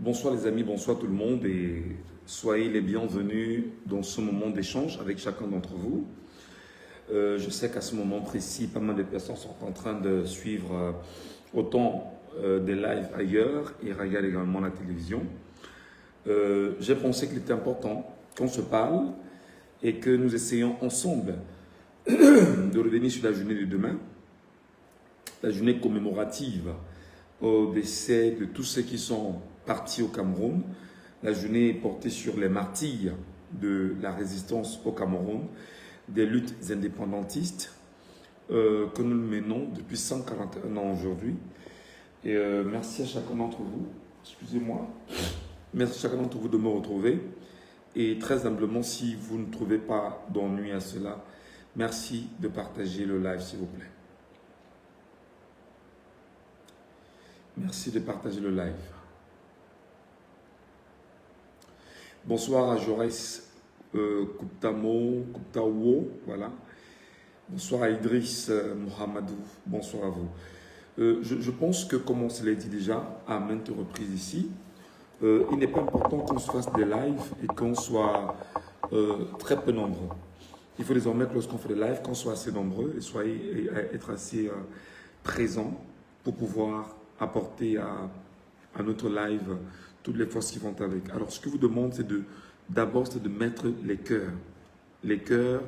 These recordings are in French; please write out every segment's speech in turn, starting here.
Bonsoir les amis, bonsoir tout le monde et soyez les bienvenus dans ce moment d'échange avec chacun d'entre vous. Je sais qu'à ce moment précis, pas mal de personnes sont en train de suivre autant des lives ailleurs et regardent également la télévision. J'ai pensé qu'il était important qu'on se parle et que nous essayons ensemble de revenir sur la journée de demain, la journée commémorative au décès de tous ceux qui sont partis au Cameroun. La journée est portée sur les martyrs de la résistance au Cameroun, des luttes indépendantistes que nous menons depuis 141 ans aujourd'hui. Et merci à chacun d'entre vous, excusez-moi, merci à chacun d'entre vous de me retrouver. Et très humblement, si vous ne trouvez pas d'ennui à cela, merci de partager le live s'il vous plaît. Merci de partager le live. Bonsoir à Jaurès Kouptamo, voilà. Bonsoir à Idriss Mohamedou, bonsoir à vous. Je pense que, comme on se l'a dit déjà à maintes reprises ici, il n'est pas important qu'on se fasse des lives et qu'on soit très peu nombreux. Il faut désormais que lorsqu'on fait des lives, qu'on soit assez nombreux et être assez présents pour pouvoir apporter à notre live toutes les forces qui vont avec. Alors, ce que je vous demande, c'est d'abord de mettre les cœurs. Les cœurs,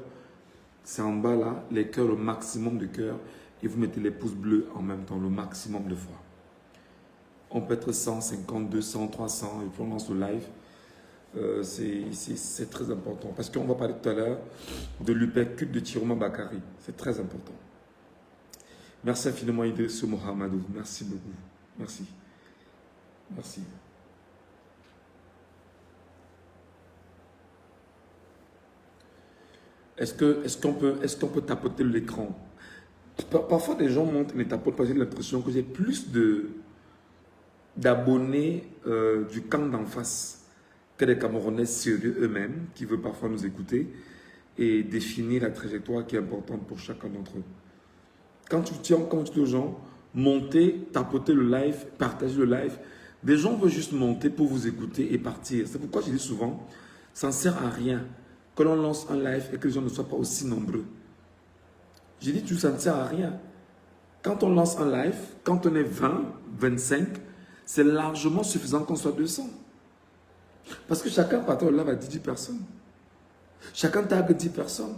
c'est en bas là, les cœurs, le maximum de cœurs, et vous mettez les pouces bleus en même temps, le maximum de fois. On peut être 150, 200, 300, et puis on lance le live. C'est très important, parce qu'on va parler tout à l'heure de l'uppercut de Tiroma Bakari. C'est très important. Merci infiniment Idriss Mohamedou. Merci beaucoup. Merci. Merci. Est-ce qu'on peut tapoter l'écran? Parfois, des gens montent les tapotent parce que j'ai l'impression que j'ai plus d'abonnés du camp d'en face que des Camerounais sérieux eux-mêmes qui veulent parfois nous écouter et définir la trajectoire qui est importante pour chacun d'entre eux. Quand tu tiens, comme tu dis aux gens, montez, tapotez le live, partagez le live. Des gens veulent juste monter pour vous écouter et partir. C'est pourquoi je dis souvent, ça ne sert à rien que l'on lance un live et que les gens ne soient pas aussi nombreux. J'ai dit tout ça ne sert à rien. Quand on lance un live, quand on est 20, 25, c'est largement suffisant qu'on soit 200. Parce que chacun partage le live à 10 personnes. Chacun tag 10 personnes.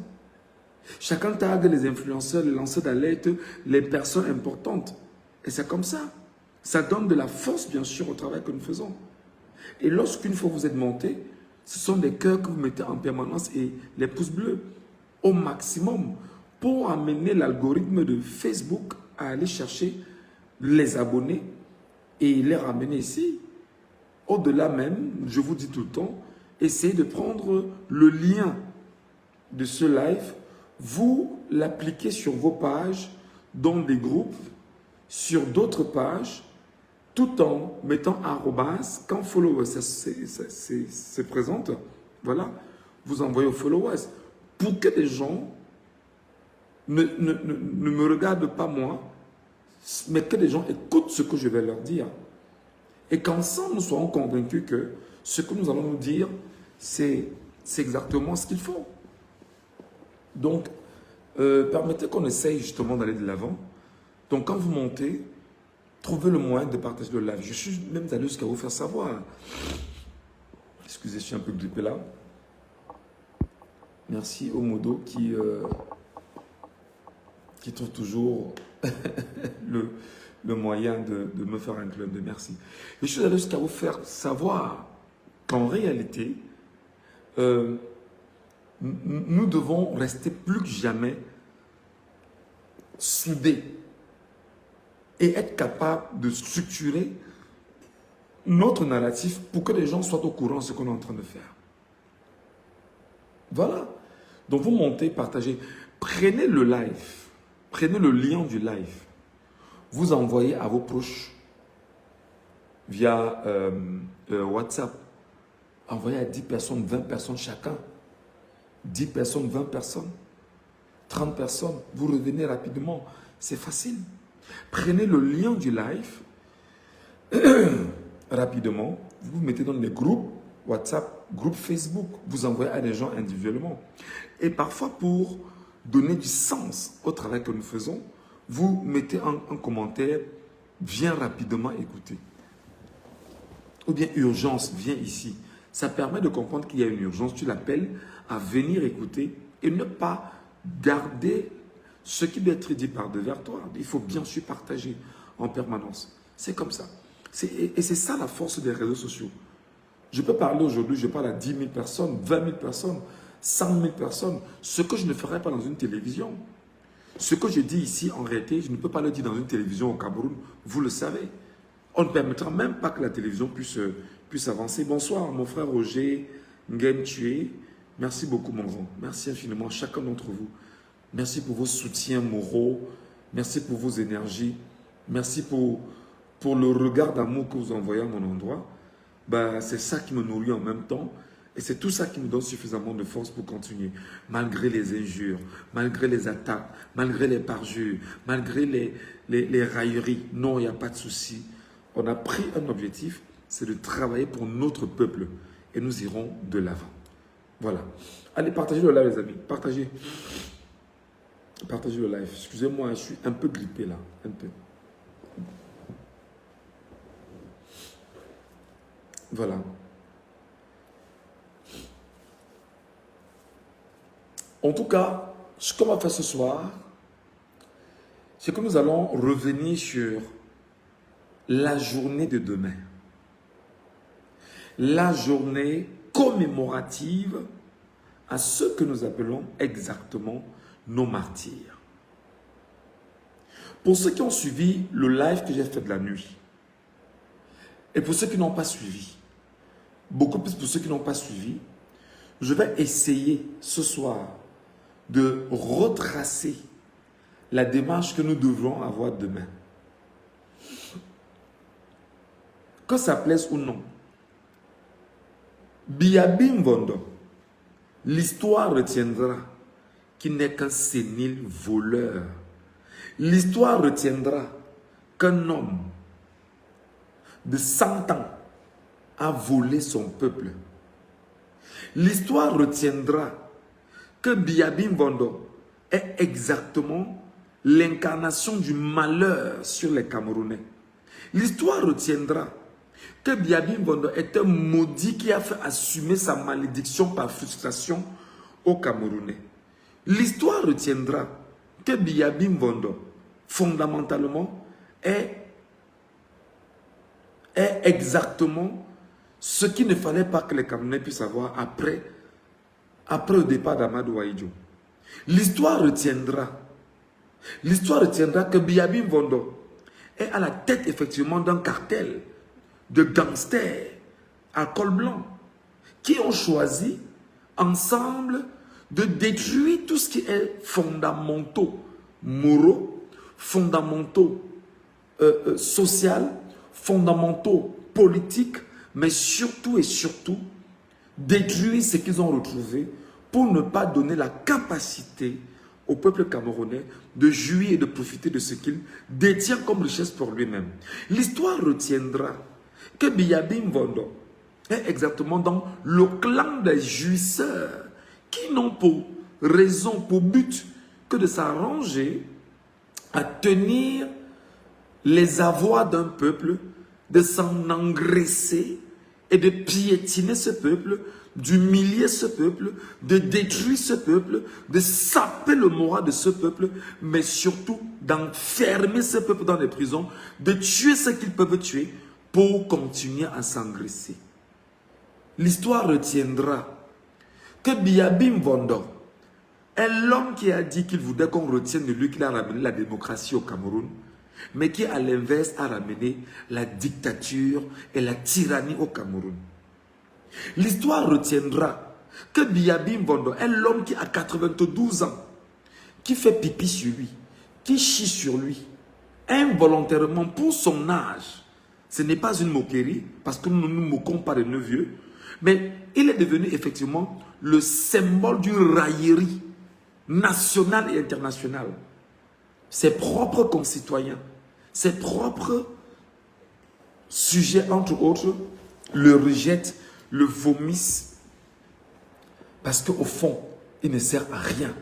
Chacun tag les influenceurs, les lanceurs d'alerte, les personnes importantes. Et c'est comme ça. Ça donne de la force, bien sûr, au travail que nous faisons. Et lorsqu'une fois vous êtes monté, ce sont des cœurs que vous mettez en permanence et les pouces bleus au maximum pour amener l'algorithme de Facebook à aller chercher les abonnés et les ramener ici. Au-delà même, je vous dis tout le temps, essayez de prendre le lien de ce live, vous l'appliquez sur vos pages, dans des groupes, sur d'autres pages, tout en mettant arrobas, quand followers se présente, voilà, vous envoyez aux followers pour que les gens ne me regardent pas moi, mais que les gens écoutent ce que je vais leur dire. Et qu'ensemble nous soyons convaincus que ce que nous allons nous dire, c'est exactement ce qu'il faut. Donc, permettez qu'on essaye justement d'aller de l'avant. Donc, quand vous montez, trouvez le moyen de partager le live. Je suis même allé jusqu'à vous faire savoir. Excusez, je suis un peu grippé là. Merci au Modo qui trouve toujours le moyen de me faire un clin d'œil. Merci. Je suis allé jusqu'à vous faire savoir qu'en réalité, nous devons rester plus que jamais soudés et être capables de structurer notre narratif pour que les gens soient au courant de ce qu'on est en train de faire. Voilà. Donc vous montez, partagez. Prenez le live. Prenez le lien du live. Vous envoyez à vos proches via WhatsApp. Envoyez à 10 personnes, 20 personnes chacun. 10 personnes, 20 personnes, 30 personnes. Vous revenez rapidement. C'est facile. Prenez le lien du live rapidement vous vous mettez dans des groupes WhatsApp, groupes Facebook, vous envoyez à des gens individuellement. Et parfois, pour donner du sens au travail que nous faisons, vous mettez un commentaire, viens rapidement écouter. Ou bien urgence, viens ici. Ça permet de comprendre qu'il y a une urgence. Tu l'appelles à venir écouter et ne pas garder ce qui doit être dit par devers toi. Il faut bien sûr partager en permanence. C'est comme ça. Et c'est ça la force des réseaux sociaux. Je peux parler aujourd'hui, je parle à 10 000 personnes, 20 000 personnes, 100 000 personnes. Ce que je ne ferai pas dans une télévision. Ce que je dis ici, en réalité, je ne peux pas le dire dans une télévision au Cameroun. Vous le savez. On ne permettra même pas que la télévision puisse avancer. Bonsoir, mon frère Roger Nguyen Thué. Merci beaucoup, mon grand. Merci infiniment, chacun d'entre vous. Merci pour vos soutiens moraux. Merci pour vos énergies. Merci pour le regard d'amour que vous envoyez à mon endroit. C'est ça qui me nourrit en même temps. Et c'est tout ça qui me donne suffisamment de force pour continuer. Malgré les injures, malgré les attaques, malgré les parjures, malgré les railleries. Non, il n'y a pas de souci. On a pris un objectif, c'est de travailler pour notre peuple. Et nous irons de l'avant. Voilà. Allez, partagez le live, les amis. Partagez. Partagez le live. Excusez-moi, je suis un peu grippé là. Un peu. Voilà. En tout cas, ce qu'on va faire ce soir, c'est que nous allons revenir sur la journée de demain. La journée commémorative à ce que nous appelons exactement nos martyrs. Pour ceux qui ont suivi le live que j'ai fait de la nuit, et pour ceux qui n'ont pas suivi, beaucoup plus pour ceux qui n'ont pas suivi, je vais essayer ce soir de retracer la démarche que nous devrons avoir demain. Que ça plaise ou non. Biabim Vondo, l'histoire retiendra qu'il n'est qu'un sénile voleur. L'histoire retiendra qu'un homme de 100 ans a volé son peuple. L'histoire retiendra que Biabim Vondo est exactement l'incarnation du malheur sur les Camerounais. L'histoire retiendra que Biabim Vondo est un maudit qui a fait assumer sa malédiction par frustration aux Camerounais. L'histoire retiendra que Biabim Vondo, fondamentalement, est exactement ce qu'il ne fallait pas que les Camerounais puissent avoir après le départ d'Amadou Ahidjo. L'histoire retiendra que Biabim Vondo est à la tête effectivement d'un cartel de gangsters à col blanc qui ont choisi ensemble de détruire tout ce qui est fondamentaux moraux, fondamentaux sociaux, fondamentaux politiques, mais surtout et surtout détruire ce qu'ils ont retrouvé pour ne pas donner la capacité au peuple camerounais de jouir et de profiter de ce qu'il détient comme richesse pour lui-même. L'histoire retiendra que Biabim Vondo est exactement dans le clan des jouisseurs qui n'ont pour raison, pour but que de s'arranger à tenir les avoirs d'un peuple, de s'en engraisser et de piétiner ce peuple, d'humilier ce peuple, de détruire ce peuple, de saper le moral de ce peuple, mais surtout d'enfermer ce peuple dans les prisons, de tuer ce qu'ils peuvent tuer pour continuer à s'engraisser. L'histoire retiendra que Biabim Vondo est l'homme qui a dit qu'il voudrait qu'on retienne de lui qu'il a ramené la démocratie au Cameroun, mais qui à l'inverse a ramené la dictature et la tyrannie au Cameroun. L'histoire retiendra que Biabim Vondo est l'homme qui a 92 ans, qui fait pipi sur lui, qui chie sur lui, involontairement pour son âge. Ce n'est pas une moquerie, parce que nous ne nous moquons pas de nos vieux, mais il est devenu effectivement le symbole d'une raillerie nationale et internationale. Ses propres concitoyens, ses propres sujets, entre autres, le rejettent, le vomissent, parce qu'au fond, il ne sert à rien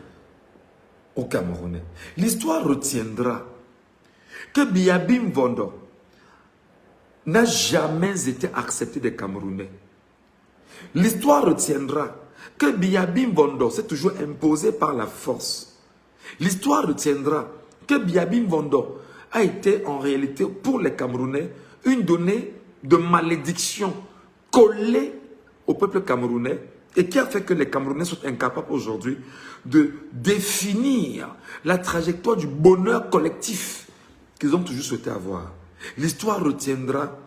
aux Camerounais. L'histoire retiendra que Biabi Mvondo n'a jamais été accepté des Camerounais. L'histoire retiendra que Biabi Mvondo s'est toujours imposé par la force. L'histoire retiendra que Biabi Mvondo a été en réalité pour les Camerounais une donnée de malédiction collée au peuple camerounais et qui a fait que les Camerounais sont incapables aujourd'hui de définir la trajectoire du bonheur collectif qu'ils ont toujours souhaité avoir. L'histoire retiendra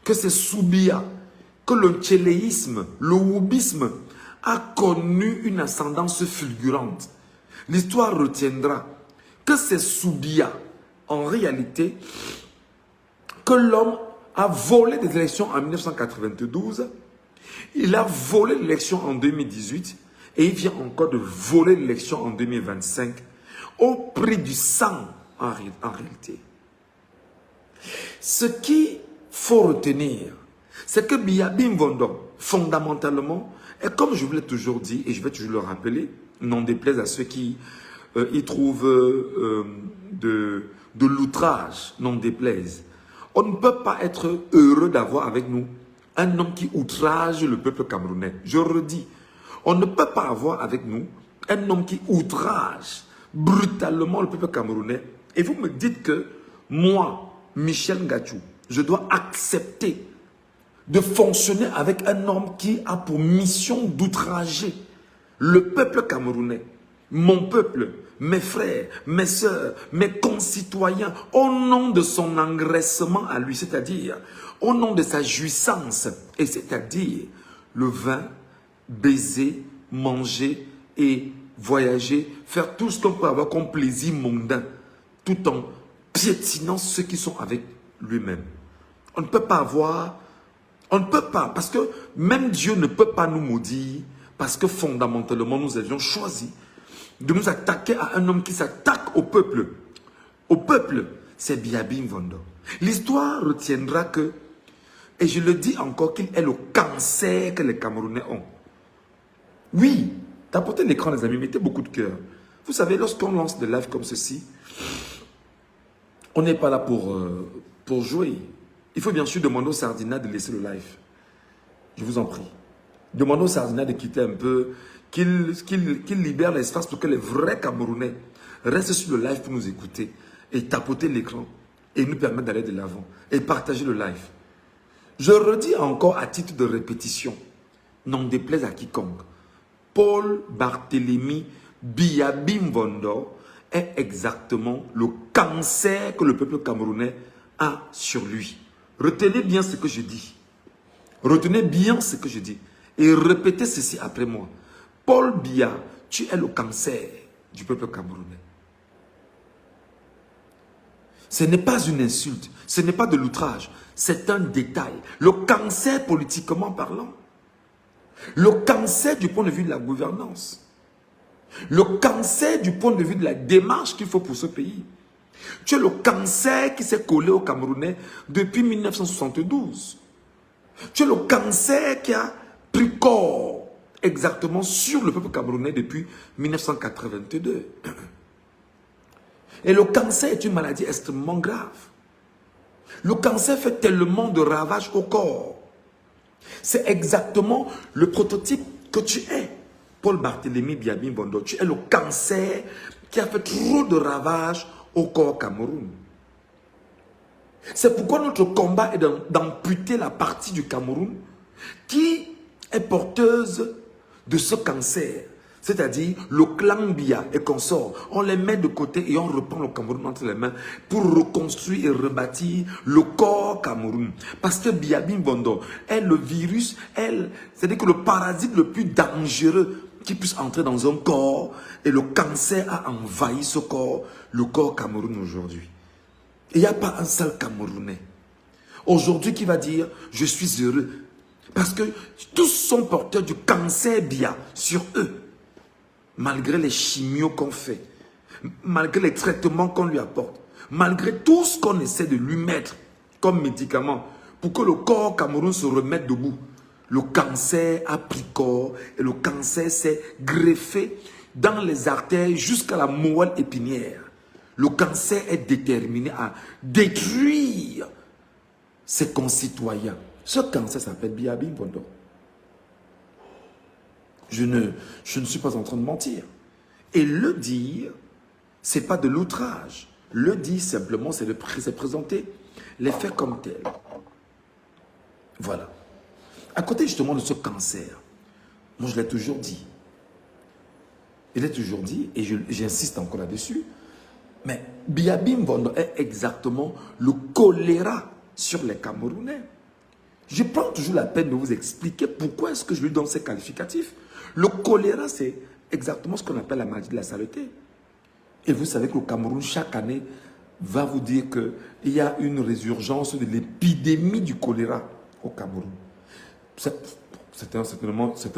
que c'est Soubia, que le tchéléisme, le woubisme a connu une ascendance fulgurante. L'histoire retiendra que c'est Soubia, en réalité, que l'homme a volé des élections en 1992, il a volé l'élection en 2018 et il vient encore de voler l'élection en 2025 au prix du sang en réalité. Ce qu'il faut retenir, c'est que Biabi Mvondo, fondamentalement, et comme je vous l'ai toujours dit, et je vais toujours le rappeler, n'en déplaise à ceux qui y trouvent de l'outrage, n'en déplaise. On ne peut pas être heureux d'avoir avec nous un homme qui outrage le peuple camerounais. Je redis, on ne peut pas avoir avec nous un homme qui outrage brutalement le peuple camerounais. Et vous me dites que moi, Michel Ngachou, je dois accepter de fonctionner avec un homme qui a pour mission d'outrager le peuple camerounais, mon peuple, mes frères, mes sœurs, mes concitoyens, au nom de son engraissement à lui, c'est-à-dire au nom de sa jouissance, et c'est-à-dire le vin, baiser, manger et voyager, faire tout ce qu'on peut avoir comme plaisir mondain, tout en piétinant ceux qui sont avec lui-même. On ne peut pas avoir, on ne peut pas, parce que même Dieu ne peut pas nous maudire, parce que fondamentalement nous avions choisi de nous attaquer à un homme qui s'attaque au peuple. Au peuple, c'est Biabi Mvondo. L'histoire retiendra que, et je le dis encore, qu'il est le cancer que les Camerounais ont. Oui, tapotez l'écran les amis, mettez beaucoup de cœur. Vous savez, lorsqu'on lance des lives comme ceci, on n'est pas là pour jouer. Il faut bien sûr demander au Sardina de laisser le live. Je vous en prie. Demandez au Sardina de quitter un peu, qu'il libère l'espace pour que les vrais Camerounais restent sur le live pour nous écouter et tapoter l'écran et nous permettre d'aller de l'avant et partager le live. Je redis encore à titre de répétition, n'en déplaise à quiconque, Paul Barthélémy Biabi Mvondo est exactement le cancer que le peuple camerounais a sur lui. Retenez bien ce que je dis. Retenez bien ce que je dis. Et répétez ceci après moi. Paul Biya, tu es le cancer du peuple camerounais. Ce n'est pas une insulte, ce n'est pas de l'outrage, c'est un détail. Le cancer politiquement parlant, le cancer du point de vue de la gouvernance, le cancer du point de vue de la démarche qu'il faut pour ce pays. Tu es le cancer qui s'est collé aux Camerounais depuis 1972. Tu es le cancer qui a pris corps exactement sur le peuple camerounais depuis 1982. Et le cancer est une maladie extrêmement grave. Le cancer fait tellement de ravages au corps. C'est exactement le prototype que tu es. Paul Barthélémy Biabi Mvondo, tu es le cancer qui a fait trop de ravages au corps Cameroun. C'est pourquoi notre combat est d'amputer la partie du Cameroun qui est porteuse de ce cancer. C'est-à-dire le clan Biya et consorts. On les met de côté et on reprend le Cameroun entre les mains pour reconstruire et rebâtir le corps Cameroun. Parce que Biabi Mvondo est le virus, c'est-à-dire que le parasite le plus dangereux qui puisse entrer dans un corps. Et le cancer a envahi ce corps, le corps Cameroun aujourd'hui. Il n'y a pas un seul Camerounais aujourd'hui qui va dire « je suis heureux ». Parce que tous sont porteurs du cancer Biya sur eux. Malgré les chimios qu'on fait, malgré les traitements qu'on lui apporte, malgré tout ce qu'on essaie de lui mettre comme médicament pour que le corps Cameroun se remette debout. Le cancer a pris corps et le cancer s'est greffé dans les artères jusqu'à la moelle épinière. Le cancer est déterminé à détruire ses concitoyens. Ce cancer s'appelle Biabim Bondo. Je ne suis pas en train de mentir. Et le dire, ce n'est pas de l'outrage. Le dire simplement, c'est présenter les faits comme tels. Voilà. À côté justement de ce cancer, moi je l'ai toujours dit. Je l'ai toujours dit et j'insiste encore là-dessus. Mais Biabim Bondo est exactement le choléra sur les Camerounais. Je prends toujours la peine de vous expliquer pourquoi est-ce que je lui donne ces qualificatifs. Le choléra, c'est exactement ce qu'on appelle la maladie de la saleté. Et vous savez que le Cameroun, chaque année, va vous dire qu'il y a une résurgence de l'épidémie du choléra au Cameroun. Certains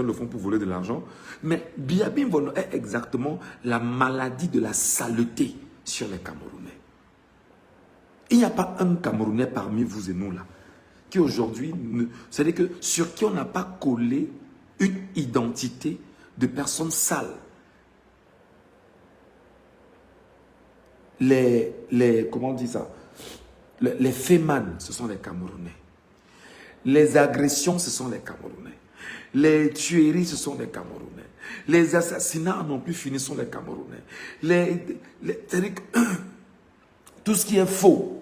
le font pour voler de l'argent. Mais Biabim Bondo est exactement la maladie de la saleté sur les Camerounais. Il n'y a pas un Camerounais parmi vous et nous là qui aujourd'hui, c'est-à-dire que sur qui on n'a pas collé une identité de personnes sales. Comment on dit ça? Les fémanes, ce sont les Camerounais. Les agressions, ce sont les Camerounais. Les tueries, ce sont les Camerounais. Les assassinats n'ont plus fini, ce sont les Camerounais. C'est-à-dire que tout ce qui est faux,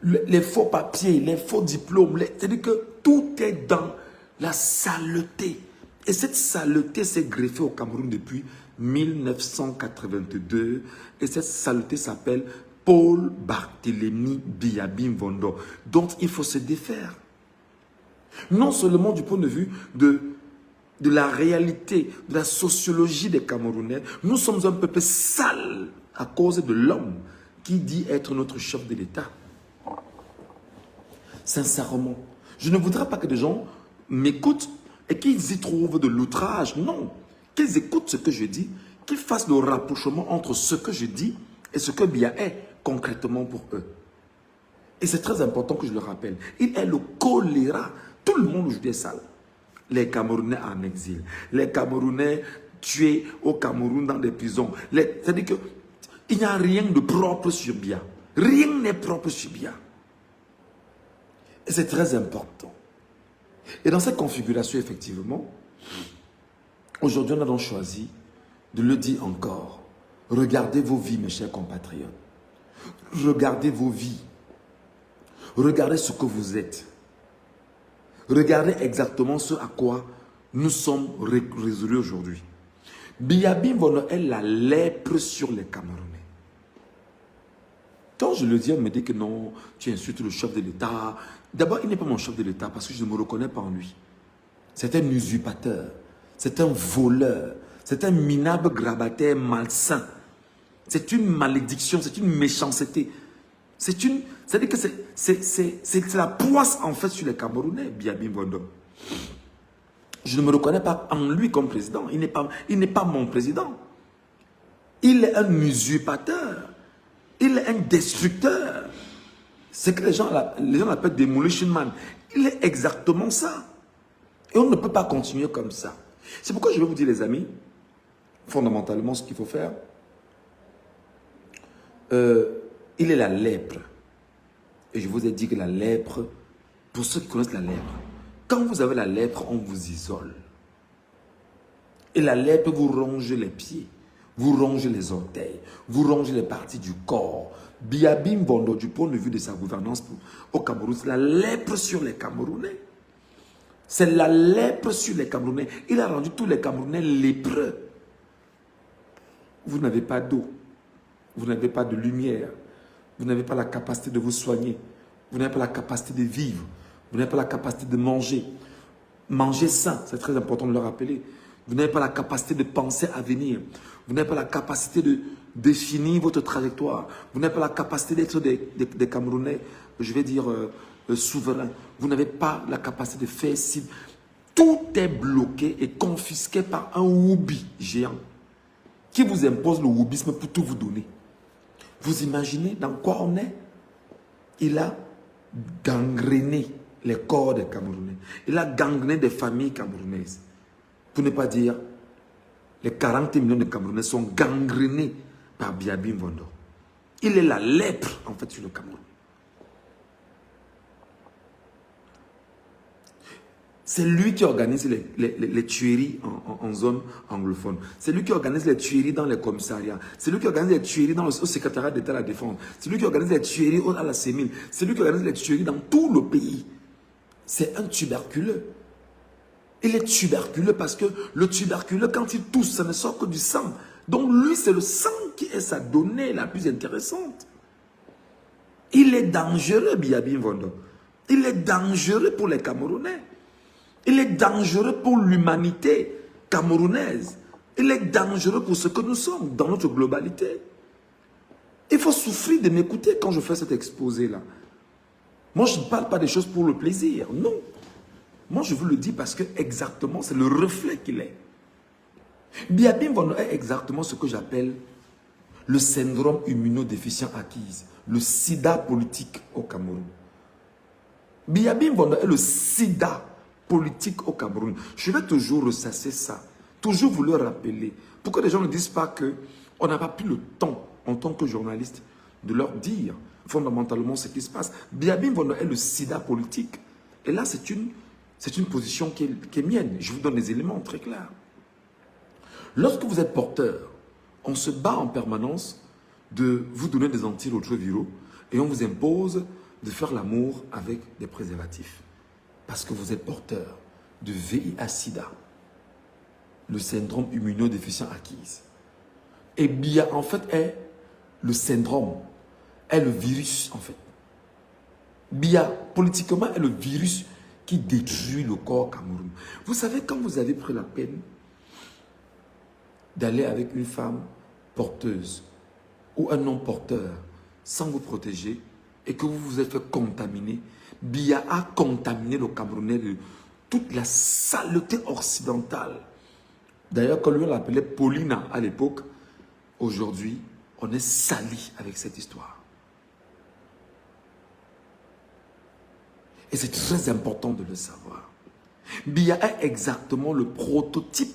les faux papiers, les faux diplômes, c'est-à-dire que tout est dans la saleté. Et cette saleté s'est greffée au Cameroun depuis 1982. Et cette saleté s'appelle Paul Barthélémy Biabim Bondo, dont il faut se défaire. Non seulement du point de vue de la réalité, de la sociologie des Camerounais, nous sommes un peuple sale à cause de l'homme qui dit être notre chef de l'État. Sincèrement, je ne voudrais pas que des gens m'écoutent et qu'ils y trouvent de l'outrage. Non, qu'ils écoutent ce que je dis, qu'ils fassent le rapprochement entre ce que je dis et ce que Bia est concrètement pour eux. Et c'est très important que je le rappelle. Il est le choléra. Tout le monde aujourd'hui est sale. Les Camerounais en exil, les Camerounais tués au Cameroun dans des prisons. C'est-à-dire qu'il n'y a rien de propre sur Bia. Rien n'est propre sur Bia. Et c'est très important. Et dans cette configuration, effectivement, aujourd'hui, on a donc choisi de le dire encore. Regardez vos vies, mes chers compatriotes. Regardez vos vies. Regardez ce que vous êtes. Regardez exactement ce à quoi nous sommes résolus aujourd'hui. Biabim Bondo est la lèpre sur les Camerounais. Quand je le dis, on me dit que non, tu insultes le chef de l'État. D'abord, il n'est pas mon chef de l'État parce que je ne me reconnais pas en lui. C'est un usurpateur, c'est un voleur, c'est un minable grabataire malsain. C'est une malédiction, c'est une méchanceté. C'est-à-dire que c'est la poisse en fait sur les Camerounais, Biabim Bondo. Je ne me reconnais pas en lui comme président. Il n'est pas mon président. Il est un usurpateur. Il est un destructeur. C'est que les gens l'appellent demolition man. Il est exactement ça. Et on ne peut pas continuer comme ça. C'est pourquoi je vais vous dire, les amis, fondamentalement, ce qu'il faut faire. Il est la lèpre. Et je vous ai dit que la lèpre, pour ceux qui connaissent la lèpre, quand vous avez la lèpre, on vous isole. Et la lèpre vous ronge les pieds, vous ronge les orteils, vous ronge les parties du corps. Biabim Bondo, du point de vue de sa gouvernance au Cameroun, c'est la lèpre sur les Camerounais. C'est la lèpre sur les Camerounais. Il a rendu tous les Camerounais lépreux. Vous n'avez pas d'eau, vous n'avez pas de lumière, vous n'avez pas la capacité de vous soigner, vous n'avez pas la capacité de vivre, vous n'avez pas la capacité de manger. Manger sain, c'est très important de le rappeler. Vous n'avez pas la capacité de penser à venir. Vous n'avez pas la capacité de définir votre trajectoire. Vous n'avez pas la capacité d'être des Camerounais, je vais dire, souverains. Vous n'avez pas la capacité de faire ci. Tout est bloqué et confisqué par un woubi géant qui vous impose le woubisme pour tout vous donner. Vous imaginez dans quoi on est? Il a gangréné les corps des Camerounais. Il a gangrené des familles camerounaises. Pour ne pas dire, les 40 millions de Camerounais sont gangrenés par Biabim Vondo. Il est la lèpre, en fait, sur le Cameroun. C'est lui qui organise les tueries en zone anglophone. C'est lui qui organise les tueries dans les commissariats. C'est lui qui organise les tueries au secrétariat d'État à la Défense. C'est lui qui organise les tueries à la CEMIL. C'est lui qui organise les tueries dans tout le pays. C'est un tuberculeux. Il est tuberculeux parce que le tuberculeux, quand il tousse, ça ne sort que du sang. Donc lui, c'est le sang qui est sa donnée la plus intéressante. Il est dangereux, Biabim Vondo. Il est dangereux pour les Camerounais. Il est dangereux pour l'humanité camerounaise. Il est dangereux pour ce que nous sommes dans notre globalité. Il faut souffrir de m'écouter quand je fais cet exposé-là. Moi, je ne parle pas des choses pour le plaisir, non. Moi, je vous le dis parce que exactement, c'est le reflet qu'il est. Biabim Vondo est exactement ce que j'appelle le syndrome immunodéficient acquise, le sida politique au Cameroun. Biabim Vondo est le sida politique au Cameroun. Je vais toujours ressasser ça, toujours vous le rappeler, pour que les gens ne disent pas qu'on n'a pas pris le temps, en tant que journaliste, de leur dire fondamentalement ce qui se passe. Biabim Vondo est le sida politique. Et là, c'est une position qui est mienne. Je vous donne des éléments très clairs. Lorsque vous êtes porteur, on se bat en permanence de vous donner des antirétroviraux et on vous impose de faire l'amour avec des préservatifs. Parce que vous êtes porteur de VIH-Sida, le syndrome immunodéficient acquise. Et BIA, en fait, est le syndrome, est le virus, en fait. BIA, politiquement, est le virus qui détruit le corps Cameroun. Vous savez, quand vous avez pris la peine d'aller avec une femme porteuse ou un homme porteur sans vous protéger et que vous vous êtes fait contaminer, BIA a contaminé le Camerounais de toute la saleté occidentale. D'ailleurs, quand lui on l'appelait Paulina à l'époque, aujourd'hui, on est sali avec cette histoire. Et c'est très important de le savoir. BIA est exactement le prototype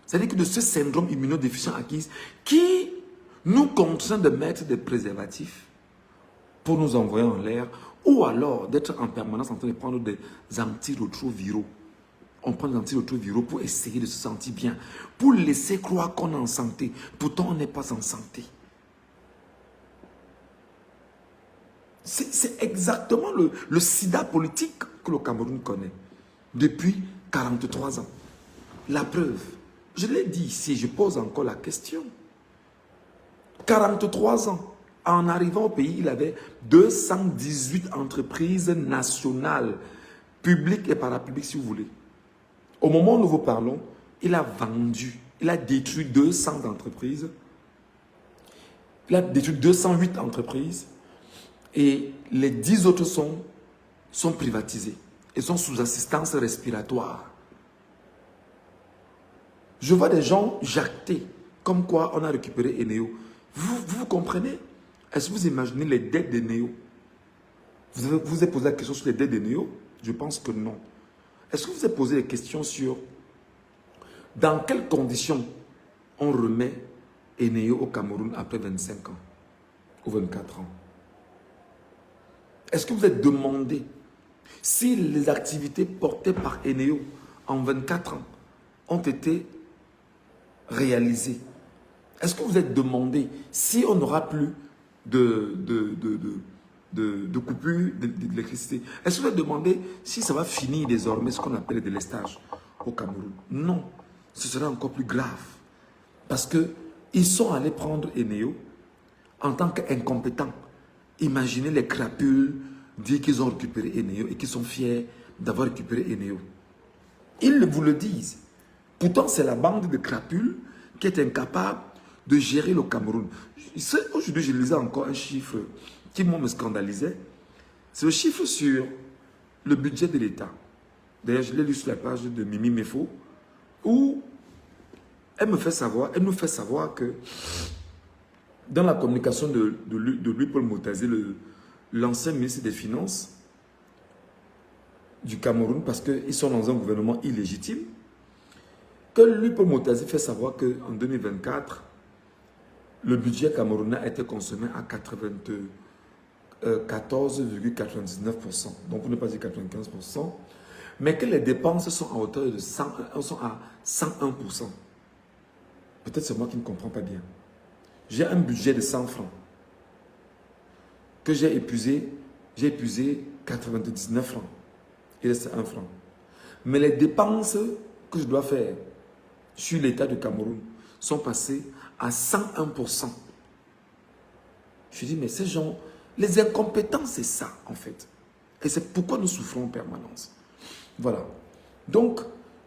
c'est-à-dire que de ce syndrome immunodéficient acquis qui nous contraint de mettre des préservatifs pour nous envoyer en l'air ou alors d'être en permanence en train de prendre des antirétroviraux. On prend des antirétroviraux pour essayer de se sentir bien, pour laisser croire qu'on est en santé. Pourtant, on n'est pas en santé. C'est exactement le sida politique que le Cameroun connaît depuis 43 ans. La preuve, je l'ai dit ici, je pose encore la question. 43 ans, en arrivant au pays, il avait 218 entreprises nationales, publiques et parapubliques si vous voulez. Au moment où nous vous parlons, il a vendu, il a détruit 200 entreprises, il a détruit 208 entreprises et les 10 autres sont privatisées et sont sous assistance respiratoire. Je vois des gens jacter comme quoi on a récupéré Eneo. Vous comprenez? Est-ce que vous imaginez les dettes d'Eneo? Vous vous êtes posé la question sur les dettes d'Eneo? Je pense que non. Est-ce que vous vous êtes posé des questions sur dans quelles conditions on remet Eneo au Cameroun après 25 ans ou 24 ans? Est-ce que vous êtes demandé si les activités portées par Eneo en 24 ans ont été réalisées? Est-ce que vous êtes demandé si on n'aura plus de coupure d'électricité? Est-ce que vous êtes demandé si ça va finir désormais ce qu'on appelle le délestage au Cameroun? Non, ce serait encore plus grave. Parce qu'ils sont allés prendre Eneo en tant qu'incompétents. Imaginez les crapules dire qu'ils ont récupéré Eneo et qu'ils sont fiers d'avoir récupéré Eneo. Ils vous le disent. Pourtant, c'est la bande de crapules qui est incapable de gérer le Cameroun. Aujourd'hui, je lisais encore un chiffre qui me scandalisait. C'est le chiffre sur le budget de l'État. D'ailleurs, je l'ai lu sur la page de Mimi Mefo, où elle nous fait savoir que dans la communication de Louis-Paul Motazé, l'ancien ministre des Finances, du Cameroun, parce qu'ils sont dans un gouvernement illégitime, que lui, Paul Moutazi, fait savoir qu'en 2024, le budget camerounais a été consommé à 14,99%, donc pour ne pas dire 95%, mais que les dépenses sont à hauteur de 101%. Peut-être c'est moi qui ne comprends pas bien. J'ai un budget de 100 francs que j'ai épuisé 99 francs. Il reste 1 franc. Mais les dépenses que je dois faire sur l'État du Cameroun sont passées à 101%. Je dis, mais ces gens, les incompétents, c'est ça en fait. Et c'est pourquoi nous souffrons en permanence. Voilà. Donc,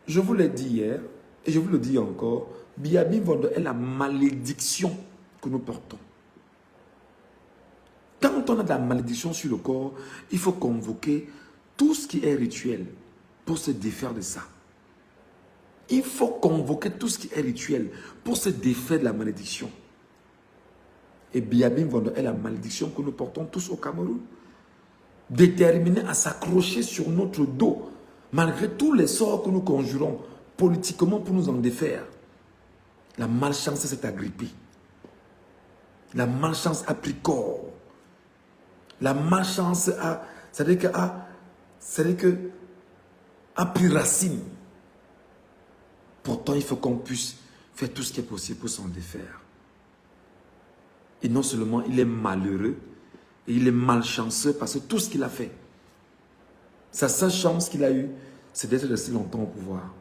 je vous l'ai dit hier, et je vous le dis encore, Biabi Vondo est la malédiction que nous portons. Quand on a de la malédiction sur le corps, il faut convoquer tout ce qui est rituel pour se défaire de ça. Il faut convoquer tout ce qui est rituel pour se défaire de la malédiction. Et Biabi Vondo est la malédiction que nous portons tous au Cameroun. Déterminés à s'accrocher sur notre dos, malgré tous les sorts que nous conjurons politiquement pour nous en défaire. La malchance s'est agrippée. La malchance a pris corps. La malchance a, c'est-à-dire a pris racine. Pourtant, il faut qu'on puisse faire tout ce qui est possible pour s'en défaire. Et non seulement il est malheureux, et il est malchanceux parce que tout ce qu'il a fait, sa seule chance qu'il a eue, c'est d'être resté longtemps au pouvoir.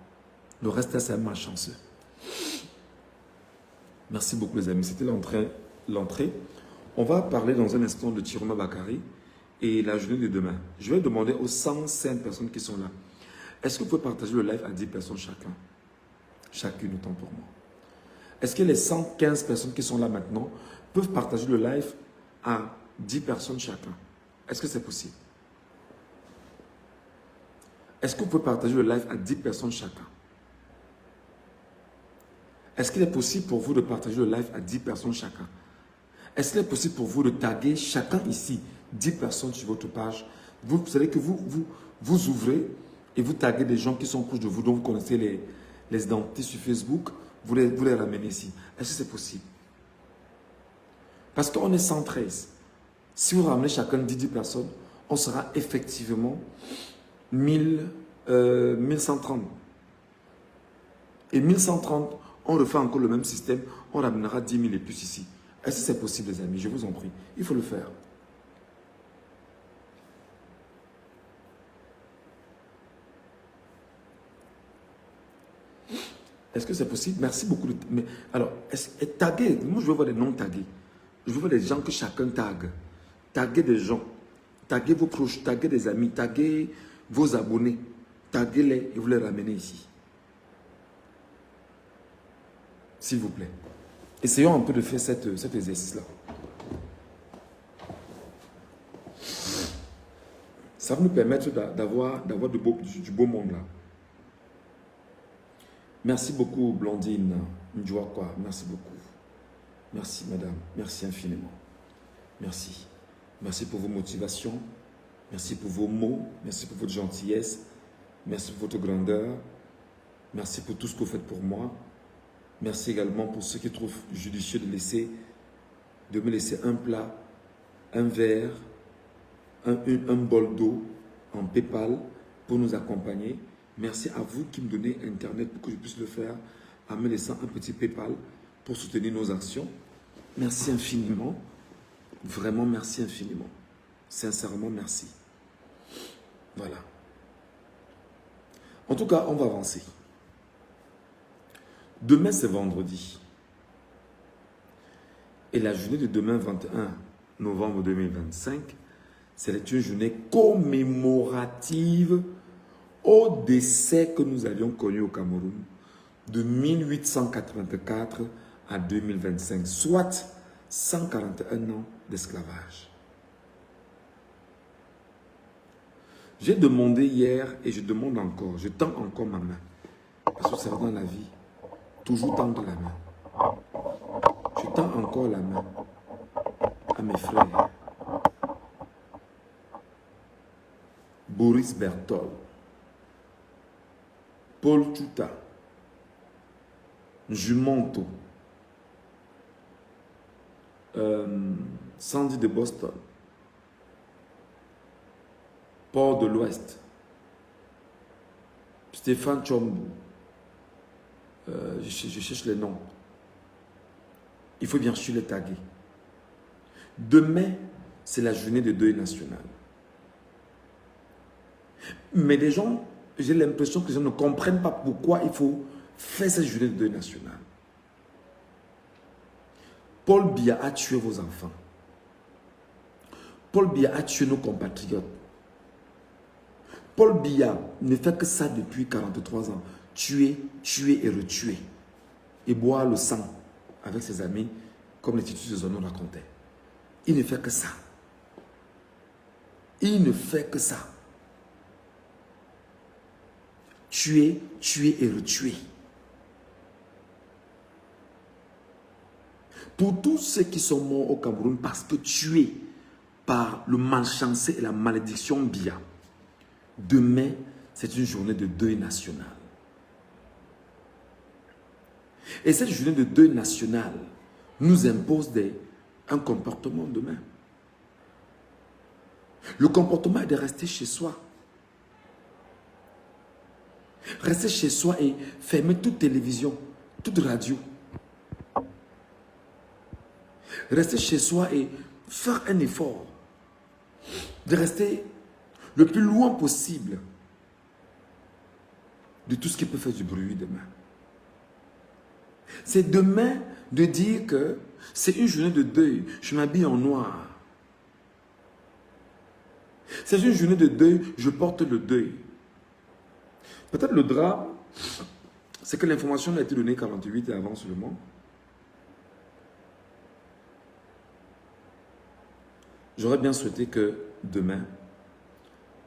Le reste, c'est un malchanceux. Merci beaucoup les amis, c'était l'entrée. On va parler dans un instant de Tiroma Bakari et la journée de demain. Je vais demander aux 105 personnes qui sont là, est-ce que vous pouvez partager le live à 10 personnes chacun? Chacune autant pour moi. Est-ce que les 115 personnes qui sont là maintenant peuvent partager le live à 10 personnes chacun? Est-ce que c'est possible? Est-ce que vous pouvez partager le live à 10 personnes chacun? Est-ce qu'il est possible pour vous de partager le live à 10 personnes chacun? Est-ce qu'il est possible pour vous de taguer chacun ici 10 personnes sur votre page? Vous savez que vous ouvrez et vous taguez des gens qui sont proches de vous, dont vous connaissez les identités sur Facebook, vous les ramenez ici. Est-ce que c'est possible? Parce qu'on est 113. Si vous ramenez chacun 10 personnes, on sera effectivement 1130. Et 1130, on refait encore le même système, on ramènera 10 000 et plus ici. Est-ce que c'est possible les amis? Je vous en prie. Il faut le faire. Est-ce que c'est possible? Merci beaucoup. Mais alors, taguer, moi je veux voir des noms tagués. Je veux voir des gens que chacun tague. Taguez des gens. Taguez vos proches, taguez des amis, taguez vos abonnés. Taguez-les et vous les ramenez ici. S'il vous plaît. Essayons un peu de faire cet exercice-là. Ça va nous permettre d'avoir du beau monde là. Merci beaucoup, Blondine Ndjouakwa. Merci beaucoup. Merci, madame. Merci infiniment. Merci. Merci pour vos motivations. Merci pour vos mots. Merci pour votre gentillesse. Merci pour votre grandeur. Merci pour tout ce que vous faites pour moi. Merci également pour ceux qui trouvent judicieux de me laisser un plat, un verre, un bol d'eau en PayPal pour nous accompagner. Merci à vous qui me donnez Internet pour que je puisse le faire en me laissant un petit PayPal pour soutenir nos actions. Merci infiniment. Vraiment, merci infiniment. Sincèrement, merci. Voilà. En tout cas, on va avancer. Demain, c'est vendredi. Et la journée de demain, 21 novembre 2025, c'est une journée commémorative au décès que nous avions connu au Cameroun de 1884 à 2025, soit 141 ans d'esclavage. J'ai demandé hier et je demande encore, je tends encore ma main, parce que c'est dans la vie, toujours tendre la main. Je tends encore la main à mes frères. Boris Berthold, Paul Tuta, Jumonto, Sandy de Boston, Port de l'Ouest, Stéphane Chombo, je cherche les noms. Il faut bien sûr les taguer. Demain, c'est la journée de deuil national. Mais les gens, j'ai l'impression que les gens ne comprennent pas pourquoi il faut faire cette journée de deuil national. Paul Biya a tué vos enfants. Paul Biya a tué nos compatriotes. Paul Biya ne fait que ça depuis 43 ans. Tuer, tuer et retuer. Et boire le sang avec ses amis, comme les titres de Zono racontaient. Il ne fait que ça. Il ne fait que ça. Tuer, tuer et retuer. Pour tous ceux qui sont morts au Cameroun parce que tués par le malchancé et la malédiction Biya, demain, c'est une journée de deuil national. Et cette journée de deuil national nous impose un comportement demain. Le comportement est de rester chez soi. Rester chez soi et fermer toute télévision, toute radio. Rester chez soi et faire un effort de rester le plus loin possible de tout ce qui peut faire du bruit demain. C'est demain de dire que c'est une journée de deuil. Je m'habille en noir. C'est une journée de deuil. Je porte le deuil. Peut-être le drame, c'est que l'information a été donnée 48 et avant seulement. J'aurais bien souhaité que demain,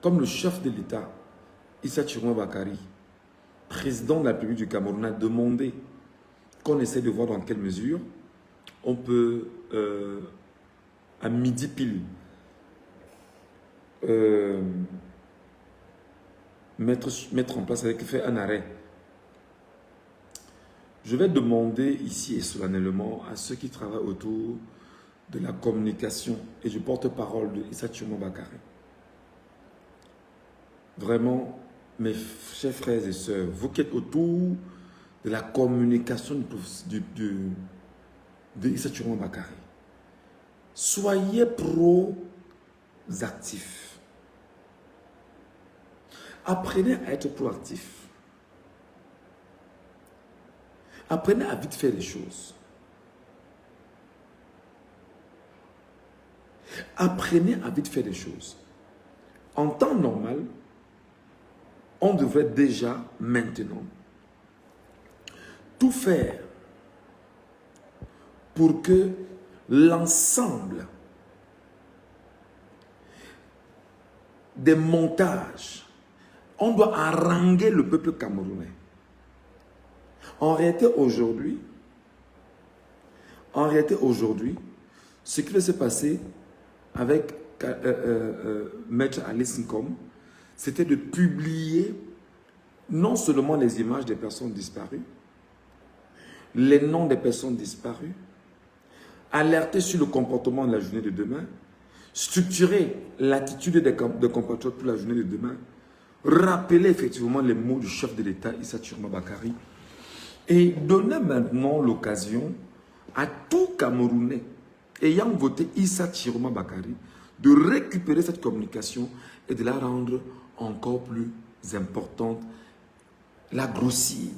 comme le chef de l'État, Issa Chiroma Bakari, président de la République du Cameroun, a demandé qu'on essaie de voir dans quelle mesure on peut, à midi pile, mettre en place, faire un arrêt. Je vais demander ici et solennellement à ceux qui travaillent autour de la communication, et je porte parole de Issa Chiroma Bakari. Vraiment, mes chers frères et sœurs, vous qui êtes autour de la communication de Issa Chiroma Bakari, soyez proactifs. Apprenez à être proactif. Apprenez à vite faire les choses. Apprenez à vite faire les choses. En temps normal, on devrait déjà maintenant tout faire pour que l'ensemble des montages, on doit haranguer le peuple camerounais. En réalité, aujourd'hui, ce qui va se passer avec Maître Alice Nkom, c'était de publier non seulement les images des personnes disparues, les noms des personnes disparues, alerter sur le comportement de la journée de demain, structurer l'attitude des compatriotes pour la journée de demain, rappeler effectivement les mots du chef de l'État, Issa Chiroma Bakari, et donner maintenant l'occasion à tout Camerounais ayant voté Issa Chiroma Bakari de récupérer cette communication et de la rendre encore plus importante, la grossir.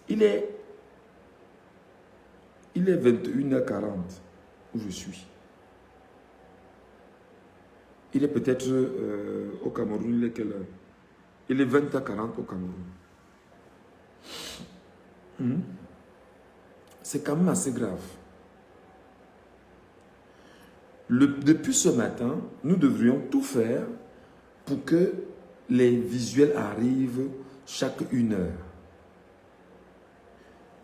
Il est 21h40 où je suis. Il est peut-être au Cameroun, il est quelle heure? Il est 20h40 au Cameroun. C'est quand même assez grave. Depuis ce matin, nous devrions tout faire pour que les visuels arrivent chaque 1 heure.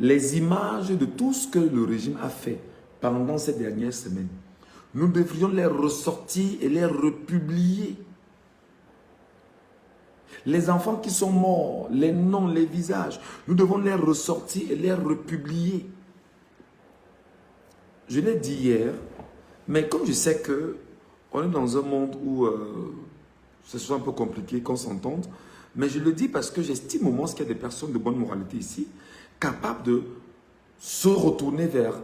Les images de tout ce que le régime a fait pendant ces dernières semaines, nous devrions les ressortir et les republier. Les enfants qui sont morts, les noms, les visages, nous devons les ressortir et les republier. Je l'ai dit hier, mais comme je sais que on est dans un monde où ce soit un peu compliqué qu'on s'entende, mais je le dis parce que j'estime au moins qu'il y a des personnes de bonne moralité ici, capables de se retourner vers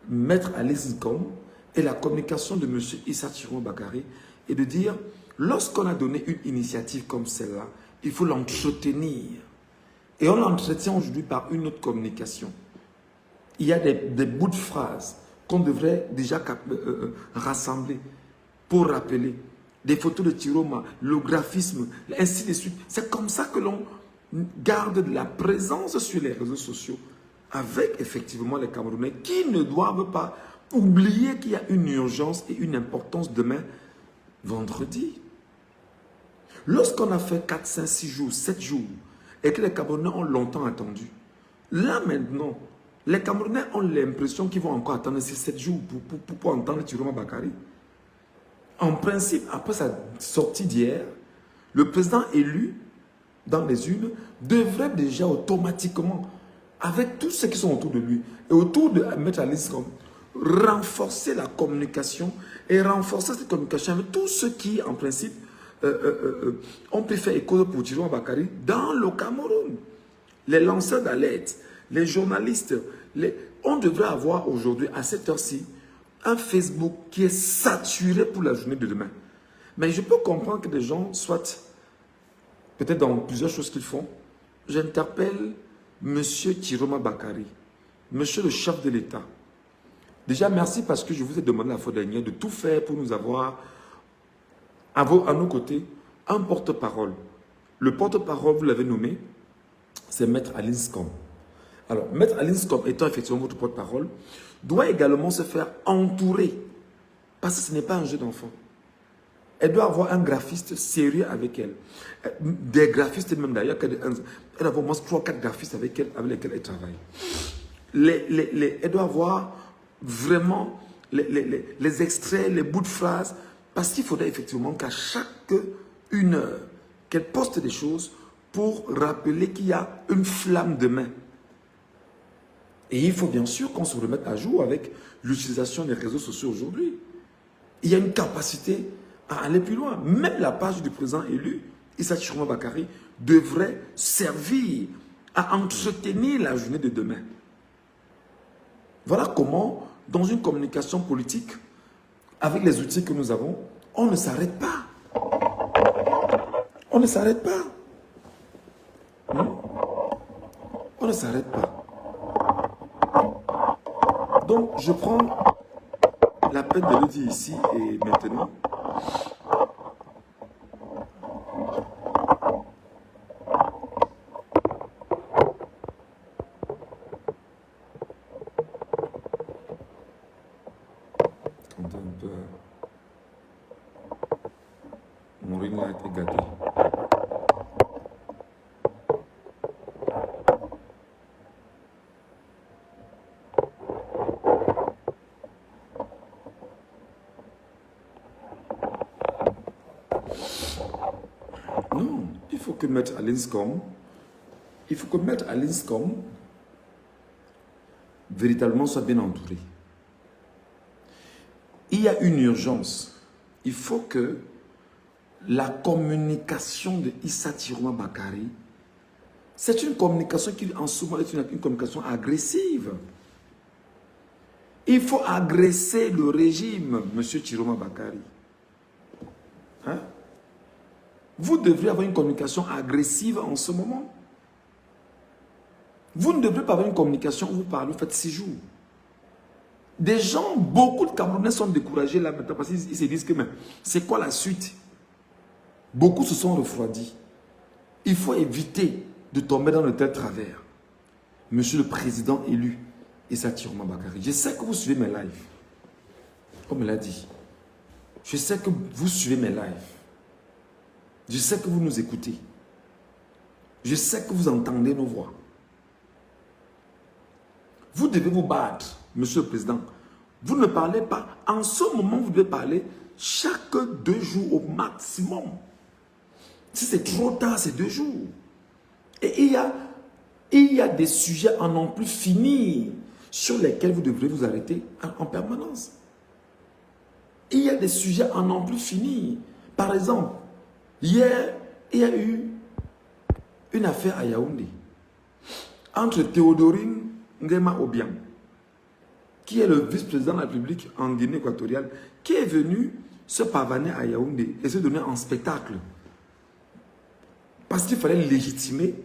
Maître Alice Ngom et la communication de M. Issa Chiroma Bakary et de dire, lorsqu'on a donné une initiative comme celle-là, il faut l'entretenir. Et on l'entretient aujourd'hui par une autre communication. Il y a des bouts de phrases qu'on devrait déjà rassembler pour rappeler. Des photos de Chiroma, le graphisme, ainsi de suite. C'est comme ça que l'on garde de la présence sur les réseaux sociaux avec effectivement les Camerounais qui ne doivent pas oublier qu'il y a une urgence et une importance demain, vendredi. Lorsqu'on a fait 4, 5, 6 jours, 7 jours, et que les Camerounais ont longtemps attendu, là maintenant, les Camerounais ont l'impression qu'ils vont encore attendre ces 7 jours pour entendre Chiroma Bakary. En principe, après sa sortie d'hier, le président élu dans les urnes devrait déjà automatiquement, avec tous ceux qui sont autour de lui, et autour de Maître Alice Ngom, renforcer la communication et renforcer cette communication avec tous ceux qui, en principe, ont pu faire écho pour Chiroma Bakary dans le Cameroun. Les lanceurs d'alerte, les journalistes, on devrait avoir aujourd'hui, à cette heure-ci, un Facebook qui est saturé pour la journée de demain. Mais je peux comprendre que des gens soient, peut-être dans plusieurs choses qu'ils font, j'interpelle M. Chiroma Bakary, Monsieur le chef de l'État. Déjà, merci parce que je vous ai demandé la fois dernière de tout faire pour nous avoir à nos côtés un porte-parole. Le porte-parole, vous l'avez nommé, c'est Maître Alice Ngom. Alors, Maître Alice Ngom étant effectivement votre porte-parole, doit également se faire entourer, parce que ce n'est pas un jeu d'enfant. Elle doit avoir un graphiste sérieux avec elle. Des graphistes même d'ailleurs, elle doit avoir au moins 3 ou 4 graphistes avec lesquels elle travaille. Elle doit avoir vraiment les extraits, les bouts de phrases, parce qu'il faudrait effectivement qu'à chaque 1 heure, qu'elle poste des choses pour rappeler qu'il y a une flamme demain. Et il faut bien sûr qu'on se remette à jour avec l'utilisation des réseaux sociaux aujourd'hui. Il y a une capacité à aller plus loin. Même la page du président élu, Issa Chiroma Bakary, devrait servir à entretenir la journée de demain. Voilà comment, dans une communication politique, avec les outils que nous avons, on ne s'arrête pas. On ne s'arrête pas. On ne s'arrête pas. Donc, je prends la peine de le dire ici et maintenant. Attendez un peu. Mon ring a été gâté. Non, il faut que Maître Alice Ngom, véritablement soit bien entouré. Il y a une urgence. Il faut que la communication de Issa Chiroma Bakary, c'est une communication qui en ce moment est une communication agressive. Il faut agresser le régime, M. Chiroma Bakary. Hein? Vous devriez avoir une communication agressive en ce moment. Vous ne devrez pas avoir une communication où vous parlez, vous faites 6 jours. Des gens, beaucoup de Camerounais sont découragés là maintenant parce qu'ils se disent que c'est quoi la suite? Beaucoup se sont refroidis. Il faut éviter de tomber dans de tels travers. Monsieur le président élu, Issa Chiroma Bakary, je sais que vous suivez mes lives. On me l'a dit. Je sais que vous suivez mes lives. Je sais que vous nous écoutez. Je sais que vous entendez nos voix. Vous devez vous battre, Monsieur le Président. Vous ne parlez pas. En ce moment, vous devez parler chaque 2 jours au maximum. Si c'est trop tard, c'est 2 jours. Et il y a des sujets à n'en plus finir sur lesquels vous devrez vous arrêter en permanence. Il y a des sujets à n'en plus finir. Par exemple, hier, il y a eu une affaire à Yaoundé entre Théodorine Nguema Obiang, qui est le vice-président de la République en Guinée équatoriale, qui est venu se pavaner à Yaoundé et se donner en spectacle. Parce qu'il fallait légitimer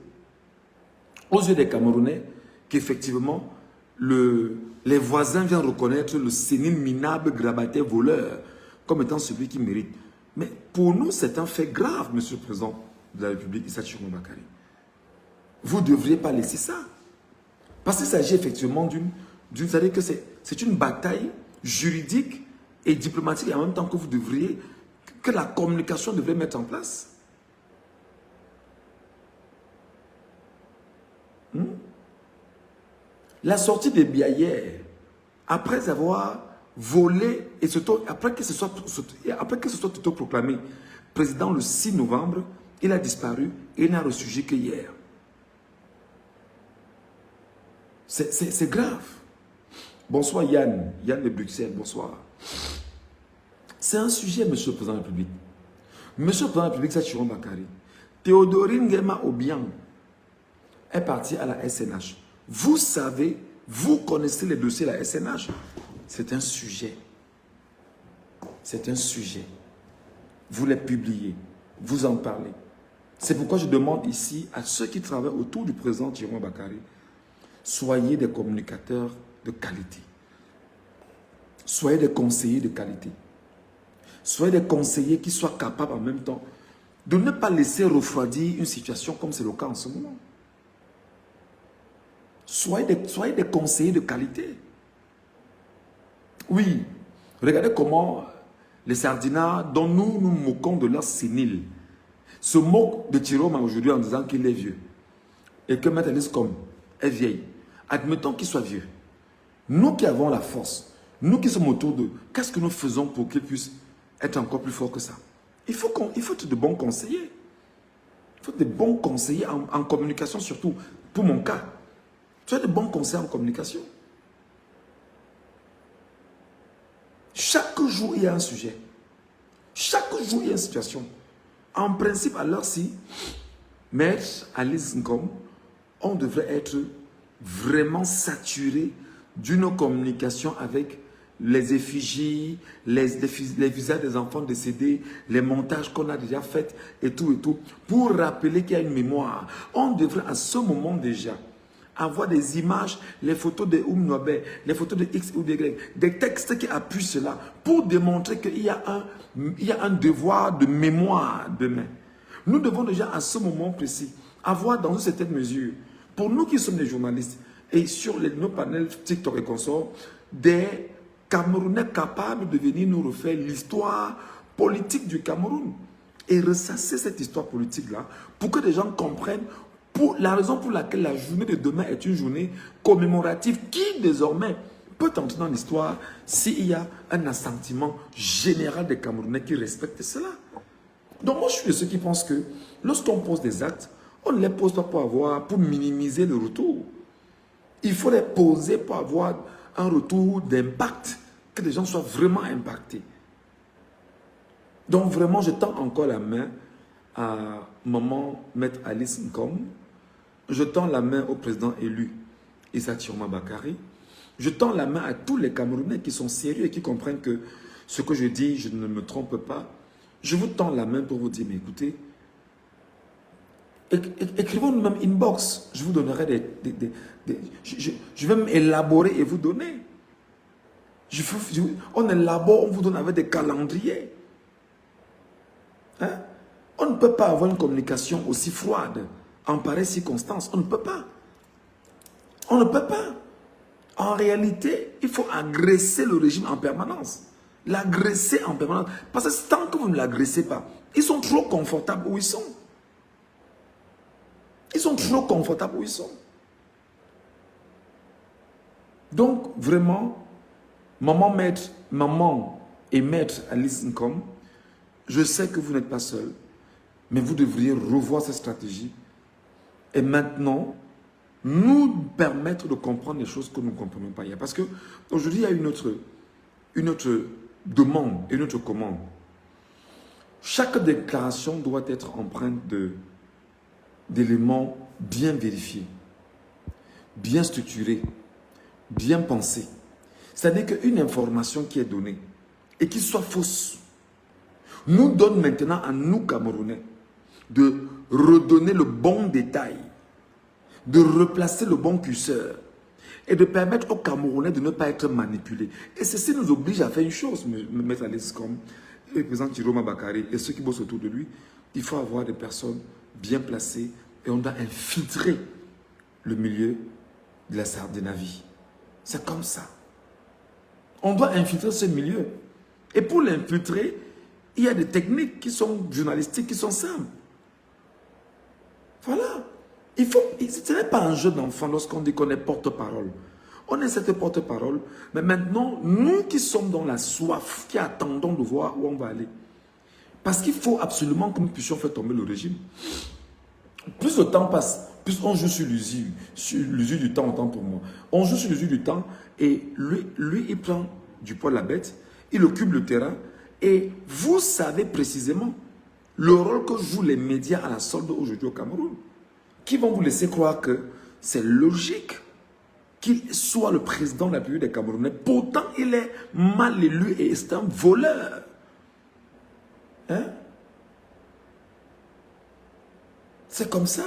aux yeux des Camerounais qu'effectivement, les voisins viennent reconnaître le sénile minable, grabataire, voleur comme étant celui qui mérite. Mais pour nous, c'est un fait grave, Monsieur le Président de la République, Issa Tchiroma Bakary. Vous ne devriez pas laisser ça. Parce qu'il s'agit effectivement vous savez que c'est une bataille juridique et diplomatique, et en même temps que la communication devrait mettre en place. La sortie des Biaillères, après avoir volé, et après que ce soit autoproclamé président le 6 novembre, il a disparu et il n'a ressurgi que hier. C'est grave. Bonsoir Yann de Bruxelles, bonsoir. C'est un sujet, Monsieur le Président de la République. Monsieur le Président de la République, c'est Tchiroma Bakary. Théodorine Nguema Obiang est parti à la SNH. Vous savez, vous connaissez les dossiers de la SNH. C'est un sujet. C'est un sujet. Vous les publiez, vous en parlez. C'est pourquoi je demande ici à ceux qui travaillent autour du président Tchiroma Bakary, soyez des communicateurs de qualité. Soyez des conseillers de qualité. Soyez des conseillers qui soient capables en même temps de ne pas laisser refroidir une situation comme c'est le cas en ce moment. Soyez des conseillers de qualité. Oui, regardez comment les sardinats dont nous nous moquons de leur sénile se moquent de Tchiroma aujourd'hui en disant qu'il est vieux. Et que Maître Alice Kom est vieille. Admettons qu'il soit vieux. Nous qui avons la force, nous qui sommes autour d'eux, qu'est-ce que nous faisons pour qu'ils puissent être encore plus forts que ça? Il faut être de bons conseillers. Il faut être de bons conseillers en communication surtout, pour mon cas. Tu as de bons conseils en communication. Chaque jour, il y a un sujet. Chaque jour, il y a une situation. En principe, alors si, Maître Alice Ngom, on devrait être vraiment saturé d'une communication avec les effigies, les visages des enfants décédés, les montages qu'on a déjà faits et tout, pour rappeler qu'il y a une mémoire. On devrait à ce moment déjà avoir des images, les photos de Norbert, les photos de X ou de Y, des textes qui appuient cela pour démontrer qu'il y a un devoir de mémoire demain. Nous devons déjà à ce moment précis avoir dans une certaine mesure, pour nous qui sommes des journalistes et sur nos panels TikTok et consorts, des Camerounais capables de venir nous refaire l'histoire politique du Cameroun et ressasser cette histoire politique-là pour que les gens comprennent la raison pour laquelle la journée de demain est une journée commémorative qui désormais peut entrer dans l'histoire s'il y a un assentiment général des Camerounais qui respectent cela. Donc moi je suis de ceux qui pensent que lorsqu'on pose des actes, on ne les pose pas pour minimiser le retour. Il faut les poser pour avoir un retour d'impact, que les gens soient vraiment impactés. Donc vraiment, je tends encore la main à maman Maître Alice Ngom. Je tends la main au président élu Issa Tchiroma Bakary. Je tends la main à tous les Camerounais qui sont sérieux et qui comprennent que ce que je dis, je ne me trompe pas. Je vous tends la main pour vous dire, mais écoutez, écrivons-nous même inbox. Je vous donnerai je vais m'élaborer et vous donner. On élabore, on vous donne avec des calendriers. Hein? On ne peut pas avoir une communication aussi froide en pareille circonstance. On ne peut pas. On ne peut pas. En réalité, il faut agresser le régime en permanence. L'agresser en permanence. Parce que tant que vous ne l'agressez pas, ils sont trop confortables où ils sont. Ils sont trop confortables où ils sont. Donc, vraiment, maman et maître Alice Ngom, je sais que vous n'êtes pas seul. Mais vous devriez revoir cette stratégie et maintenant nous permettre de comprendre les choses que nous ne comprenons pas hier. Parce qu'aujourd'hui, il y a une autre demande, une autre commande. Chaque déclaration doit être empreinte d'éléments bien vérifiés, bien structurés, bien pensés. C'est-à-dire qu'une information qui est donnée et qui soit fausse nous donne maintenant à nous, Camerounais, de redonner le bon détail, de replacer le bon curseur et de permettre aux Camerounais de ne pas être manipulés. Et ceci nous oblige à faire une chose, M. Alice, comme le président Tiroma Bakari et ceux qui bossent autour de lui. Il faut avoir des personnes bien placées et on doit infiltrer le milieu de la Scandinavie. C'est comme ça. On doit infiltrer ce milieu. Et pour l'infiltrer, il y a des techniques qui sont journalistiques, qui sont simples. Voilà. Ce n'est pas un jeu d'enfant lorsqu'on dit qu'on est porte-parole. On est cette porte-parole, mais maintenant, nous qui sommes dans la soif, qui attendons de voir où on va aller. Parce qu'il faut absolument que nous puissions faire tomber le régime. Plus le temps passe, plus on joue sur l'usure du temps, autant pour moi. On joue sur l'usure du temps et lui, il prend du poil de la bête, il occupe le terrain et vous savez précisément le rôle que jouent les médias à la solde aujourd'hui au Cameroun. Qui vont vous laisser croire que c'est logique qu'il soit le président de la République des Camerounais. Pourtant, il est mal élu et c'est un voleur. Hein? C'est comme ça.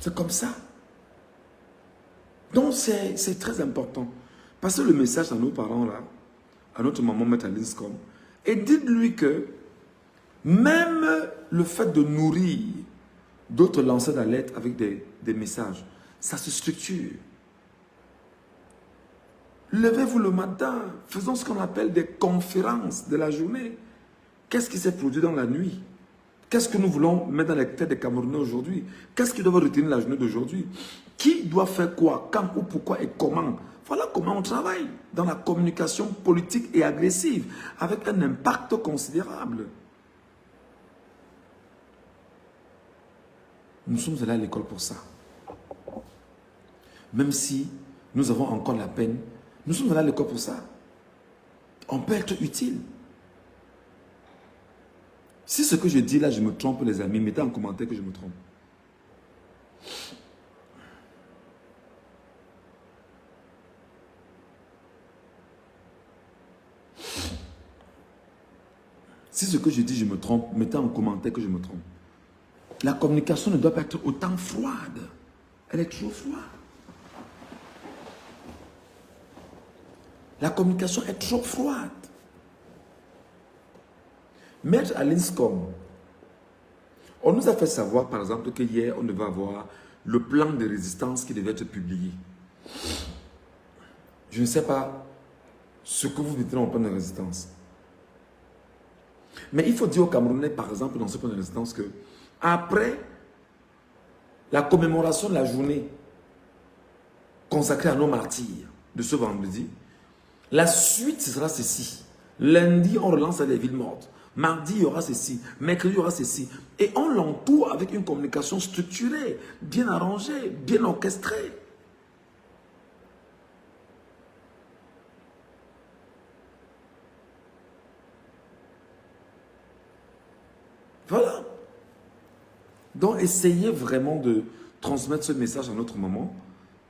C'est comme ça. Donc, c'est très important. Passez le message à nos parents là, à notre maman Maître Linscom, et dites-lui que même le fait de nourrir d'autres lanceurs d'alerte avec des messages, ça se structure. Levez-vous le matin, faisons ce qu'on appelle des conférences de la journée. Qu'est-ce qui s'est produit dans la nuit? Qu'est-ce que nous voulons mettre dans les têtes des Camerounais aujourd'hui? Qu'est-ce qui doit retenir la journée d'aujourd'hui? Qui doit faire quoi, quand, où, pourquoi et comment? Voilà comment on travaille dans la communication politique et agressive, avec un impact considérable. Nous sommes allés à l'école pour ça. Même si nous avons encore la peine, nous sommes allés à l'école pour ça. On peut être utile. Si ce que je dis là, je me trompe, les amis, mettez en commentaire que je me trompe. Si ce que je dis, je me trompe, mettez en commentaire que je me trompe. La communication ne doit pas être autant froide. Elle est trop froide. La communication est trop froide. Maître Linscom, on nous a fait savoir, par exemple, qu'hier, on devait avoir le plan de résistance qui devait être publié. Je ne sais pas ce que vous mettez dans le plan de résistance. Mais il faut dire aux Camerounais, par exemple, dans ce plan de résistance, que après la commémoration de la journée consacrée à nos martyrs de ce vendredi, la suite, ce sera ceci. Lundi, on relance les villes mortes. Mardi, il y aura ceci. Mercredi, il y aura ceci. Et on l'entoure avec une communication structurée, bien arrangée, bien orchestrée. Voilà. Donc, essayez vraiment de transmettre ce message à notre maman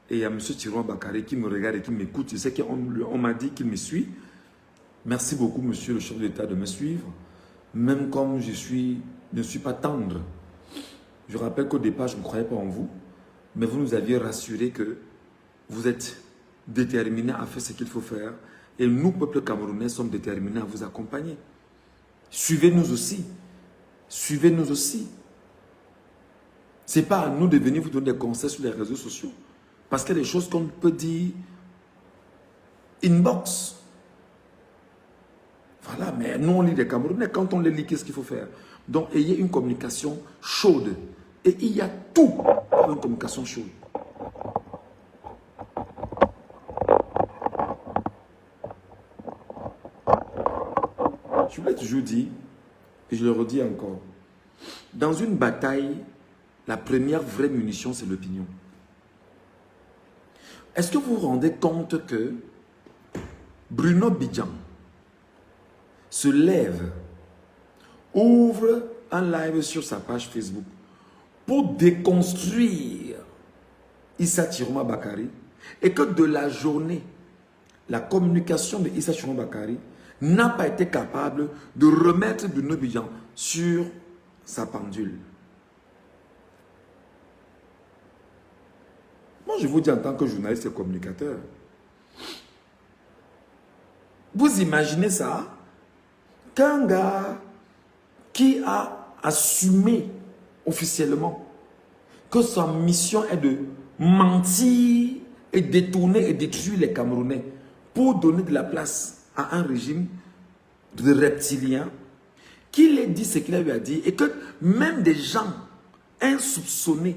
et à M. Tiroma Bakari qui me regarde et qui m'écoute. Je sais qu'on m'a dit qu'il me suit. Merci beaucoup, monsieur le chef de l'État, de me suivre. Même comme je ne suis pas tendre. Je rappelle qu'au départ, je ne croyais pas en vous. Mais vous nous aviez rassuré que vous êtes déterminés à faire ce qu'il faut faire. Et nous, peuple camerounais, sommes déterminés à vous accompagner. Suivez-nous aussi. Suivez-nous aussi. Ce n'est pas à nous de venir vous donner des conseils sur les réseaux sociaux. Parce qu'il y a des choses qu'on peut dire inbox. Voilà, mais nous on lit des Camerounais. Quand on les lit, qu'est-ce qu'il faut faire? Donc, ayez une communication chaude. Et il y a tout pour une communication chaude. Je vous l'ai toujours dit, et je le redis encore. Dans une bataille, la première vraie munition, c'est l'opinion. Est-ce que vous vous rendez compte que Bruno Bidjan se lève, ouvre un live sur sa page Facebook pour déconstruire Issa Chiroma Bakary et que de la journée, la communication de Issa Chiroma Bakary n'a pas été capable de remettre Bruno Bidjan sur sa pendule. Moi, je vous dis en tant que journaliste et communicateur, vous imaginez ça? Qu'un gars qui a assumé officiellement que sa mission est de mentir et détourner et détruire les Camerounais pour donner de la place à un régime de reptiliens, qu'il ait dit ce qu'il a dit et que même des gens insoupçonnés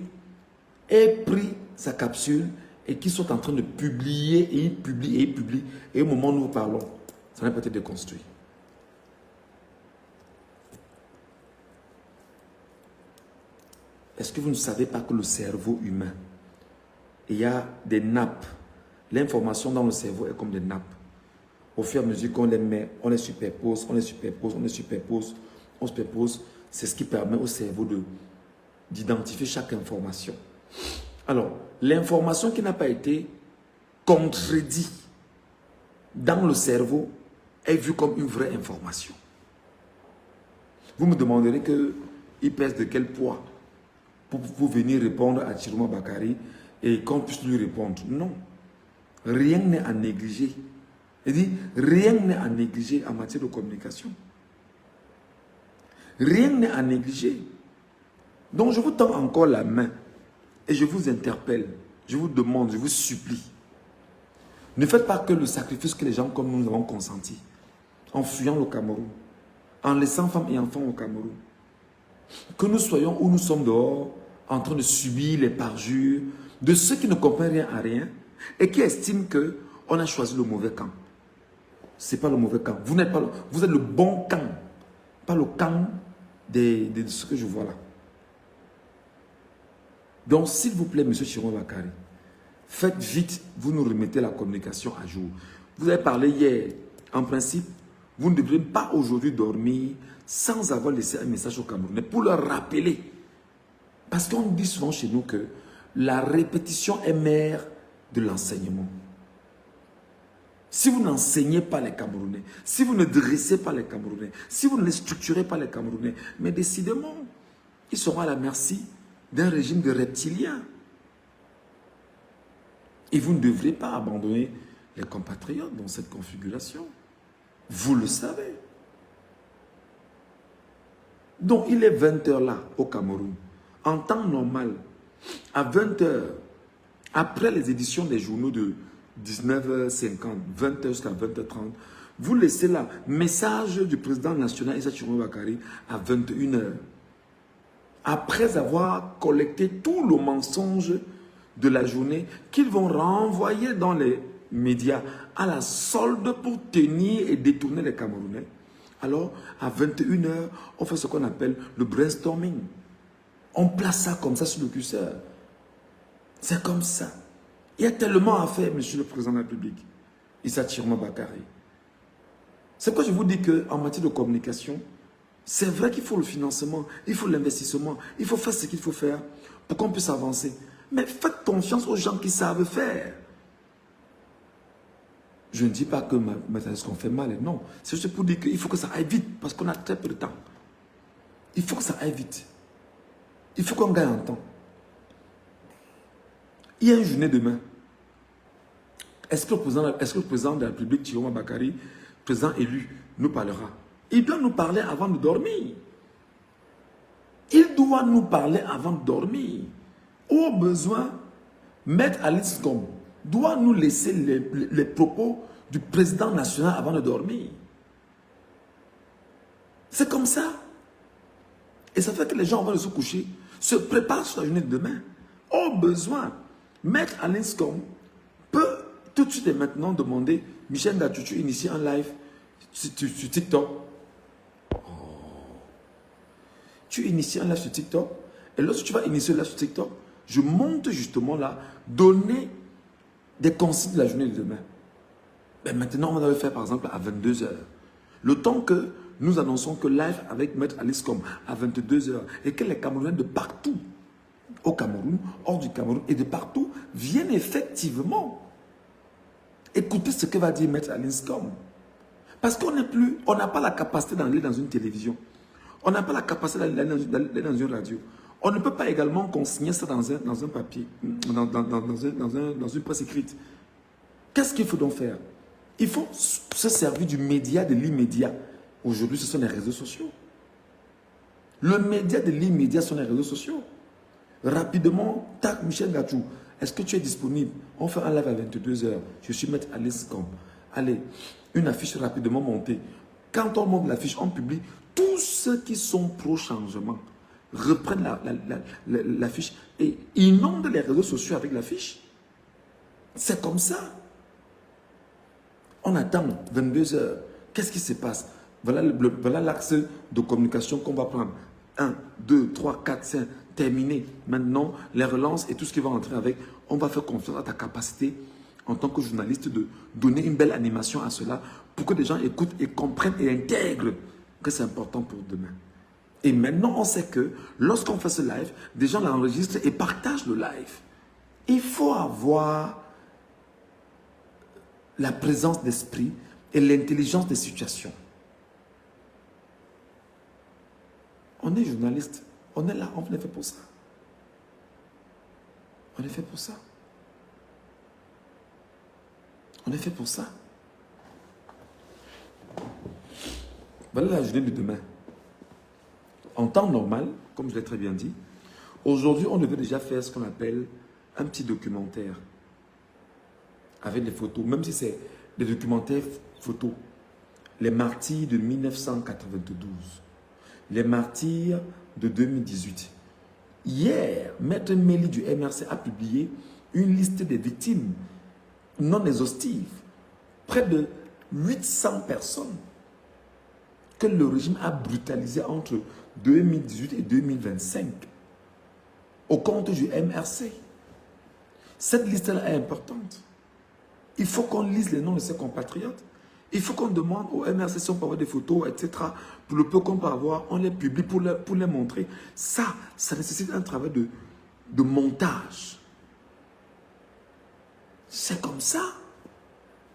aient pris sa capsule et qui sont en train de publier et il publie et il publie. Et au moment où nous parlons, ça n'a pas été déconstruit. Est-ce que vous ne savez pas que le cerveau humain, il y a des nappes. L'information dans le cerveau est comme des nappes. Au fur et à mesure qu'on les met, on les superpose, on les superpose, on les superpose, on superpose. C'est ce qui permet au cerveau d'identifier chaque information. Alors, l'information qui n'a pas été contredite dans le cerveau est vue comme une vraie information. Vous me demanderez qu'il pèse de quel poids pour venir répondre à Chiroma Bakary et qu'on puisse lui répondre. Non. Rien n'est à négliger. Il dit, rien n'est à négliger en matière de communication. Rien n'est à négliger. Donc je vous tends encore la main et je vous interpelle, je vous demande, je vous supplie. Ne faites pas que le sacrifice que les gens comme nous avons consenti en fuyant le Cameroun, en laissant femmes et enfants au Cameroun. Que nous soyons où nous sommes dehors, en train de subir les parjures de ceux qui ne comprennent rien à rien et qui estiment qu'on a choisi le mauvais camp. Ce n'est pas le mauvais camp. Vous êtes le bon camp, pas le camp de ce que je vois là. Donc, s'il vous plaît, M. Chiroma Bakary, faites vite, vous nous remettez la communication à jour. Vous avez parlé hier, en principe, vous ne devriez pas aujourd'hui dormir sans avoir laissé un message aux Camerounais pour leur rappeler. Parce qu'on dit souvent chez nous que la répétition est mère de l'enseignement. Si vous n'enseignez pas les Camerounais, si vous ne dressez pas les Camerounais, si vous ne les structurez pas les Camerounais, mais décidément, ils seront à la merci d'un régime de reptiliens. Et vous ne devrez pas abandonner les compatriotes dans cette configuration. Vous le savez. Donc, il est 20 h là, au Cameroun. En temps normal, à 20 h, après les éditions des journaux de 19h50, 20 h jusqu'à 20 h 30, vous laissez là, message du président national Issa Chiroma Bakary à 21 h. Après avoir collecté tout le mensonge de la journée qu'ils vont renvoyer dans les médias à la solde pour tenir et détourner les Camerounais. Alors, à 21 h, on fait ce qu'on appelle le brainstorming. On place ça comme ça sur le curseur. C'est comme ça. Il y a tellement à faire, Monsieur le Président de la République. Issa Chiroma Bakary. C'est pourquoi je vous dis qu'en matière de communication, c'est vrai qu'il faut le financement, il faut l'investissement, il faut faire ce qu'il faut faire pour qu'on puisse avancer. Mais faites confiance aux gens qui savent faire. Je ne dis pas que maintenant ce qu'on fait mal, non. C'est juste pour dire qu'il faut que ça aille vite parce qu'on a très peu de temps. Il faut que ça aille vite. Il faut qu'on gagne en temps. Il y a une journée demain. Est-ce que le président de la République, Chiroma Bakary, président élu, nous parlera? Il doit nous parler avant de dormir. Il doit nous parler avant de dormir. Au besoin, Maître Alice Ngom doit nous laisser les propos du président national avant de dormir. C'est comme ça. Et ça fait que les gens vont se coucher, se préparent sur la journée de demain. Au besoin, Maître Alice Ngom peut tout de suite et maintenant demander Michel Datutu initie un live sur TikTok tu inities un live sur TikTok. Et lorsque tu vas initier un live sur TikTok, je monte justement là, donner des consignes de la journée de demain. Mais maintenant, on va le faire par exemple à 22 h. Le temps que nous annonçons que live avec Maître Alice Com à 22 h et que les Camerounais de partout, au Cameroun, hors du Cameroun et de partout, viennent effectivement écouter ce que va dire Maître Alice Com. Parce qu'on n'a pas la capacité d'aller dans une télévision. On n'a pas la capacité d'aller dans une radio. On ne peut pas également consigner ça dans un papier, dans une presse écrite. Qu'est-ce qu'il faut donc faire? Il faut se servir du média de l'immédiat. Aujourd'hui, ce sont les réseaux sociaux. Le média de l'immédiat sont les réseaux sociaux. Rapidement, tac, Michel Gachou, est-ce que tu es disponible? On fait un live à 22 h. Je suis Maître Alice Com. Allez, une affiche rapidement montée. Quand on monte l'affiche, on publie. Tous ceux qui sont pro-changement reprennent l'affiche et inondent les réseaux sociaux avec l'affiche. C'est comme ça. On attend 22 h. Qu'est-ce qui se passe? Voilà l'axe de communication qu'on va prendre. 1, 2, 3, 4, 5, terminé. Maintenant, les relances et tout ce qui va entrer avec, on va faire confiance à ta capacité en tant que journaliste de donner une belle animation à cela pour que les gens écoutent et comprennent et intègrent que c'est important pour demain. Et maintenant, on sait que lorsqu'on fait ce live, des gens l'enregistrent et partagent le live. Il faut avoir la présence d'esprit et l'intelligence des situations. On est journaliste, on est là, on est fait pour ça. On est fait pour ça. On est fait pour ça. Voilà la journée de demain. En temps normal, comme je l'ai très bien dit, aujourd'hui, on devait déjà faire ce qu'on appelle un petit documentaire avec des photos, même si c'est des documentaires photos. Les martyrs de 1992, les martyrs de 2018. Hier, Maître Mélie du MRC a publié une liste des victimes non exhaustive. Près de 800 personnes que le régime a brutalisées entre 2018 et 2025 au compte du MRC. Cette liste-là est importante. Il faut qu'on lise les noms de ses compatriotes. Il faut qu'on demande au MRC si on peut avoir des photos, etc. Pour le peu qu'on peut avoir, on les publie pour les montrer. Ça nécessite un travail de montage. C'est comme ça.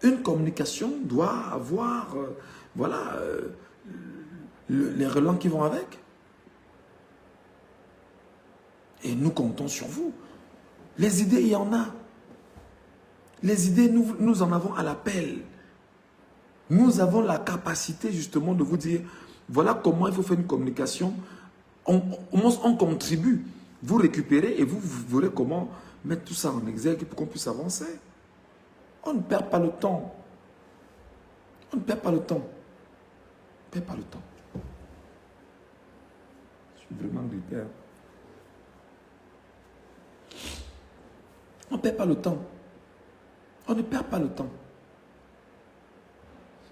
Une communication doit avoir, les relents qui vont avec. Et nous comptons sur vous. Les idées, il y en a. Les idées, nous en avons à l'appel. Nous avons la capacité justement de vous dire, voilà comment il faut faire une communication. On contribue. Vous récupérez et vous verrez comment mettre tout ça en exergue pour qu'on puisse avancer. On ne perd pas le temps. On ne perd pas le temps. On ne perd pas le temps. Je suis vraiment grippé. On ne perd pas le temps. On ne perd pas le temps.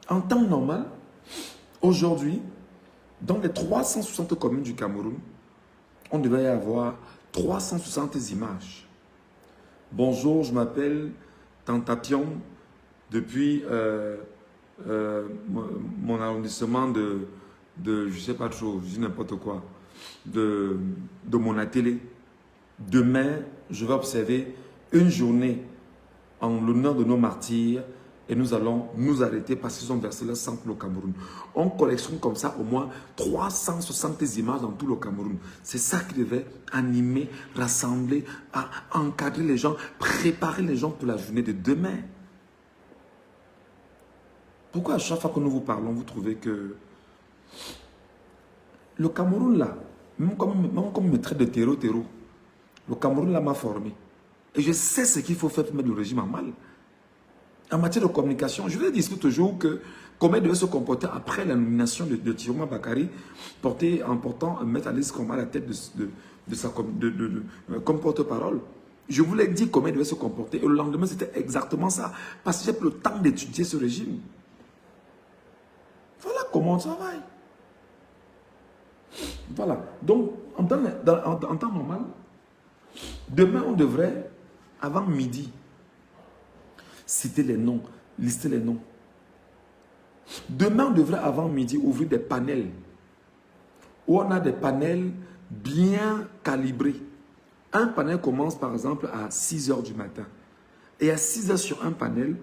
En temps normal, aujourd'hui, dans les 360 communes du Cameroun, on devait y avoir 360 images. Bonjour, je m'appelle Tantationg depuis mon arrondissement de je ne sais pas trop, je dis n'importe quoi, de mon atelier. Demain, je vais observer une journée en l'honneur de nos martyrs et nous allons nous arrêter parce qu'ils ont versé leur sang pour le Cameroun. On collectionne comme ça au moins 360 images dans tout le Cameroun. C'est ça qui devait animer, rassembler, encadrer les gens, préparer les gens pour la journée de demain. Pourquoi à chaque fois que nous vous parlons, vous trouvez que le Cameroun là, même comme il me traite de terreau, le Cameroun là m'a formé. Et je sais ce qu'il faut faire pour mettre le régime en mal. En matière de communication, je vous ai dit toujours que comment il devait se comporter après la nomination de Tiroma Bakary, en portant Maître Alice Com à la tête comme porte-parole. Je vous l'ai dit comment il devait se comporter. Et le lendemain, c'était exactement ça. Parce que j'ai pris le temps d'étudier ce régime. Voilà comment on travaille. Voilà. Donc, en temps normal, demain, on devrait, avant midi, citer les noms, lister les noms. Demain, on devrait, avant midi, ouvrir des panels où on a des panels bien calibrés. Un panel commence, par exemple, à 6 h du matin. Et à 6 h sur un panel,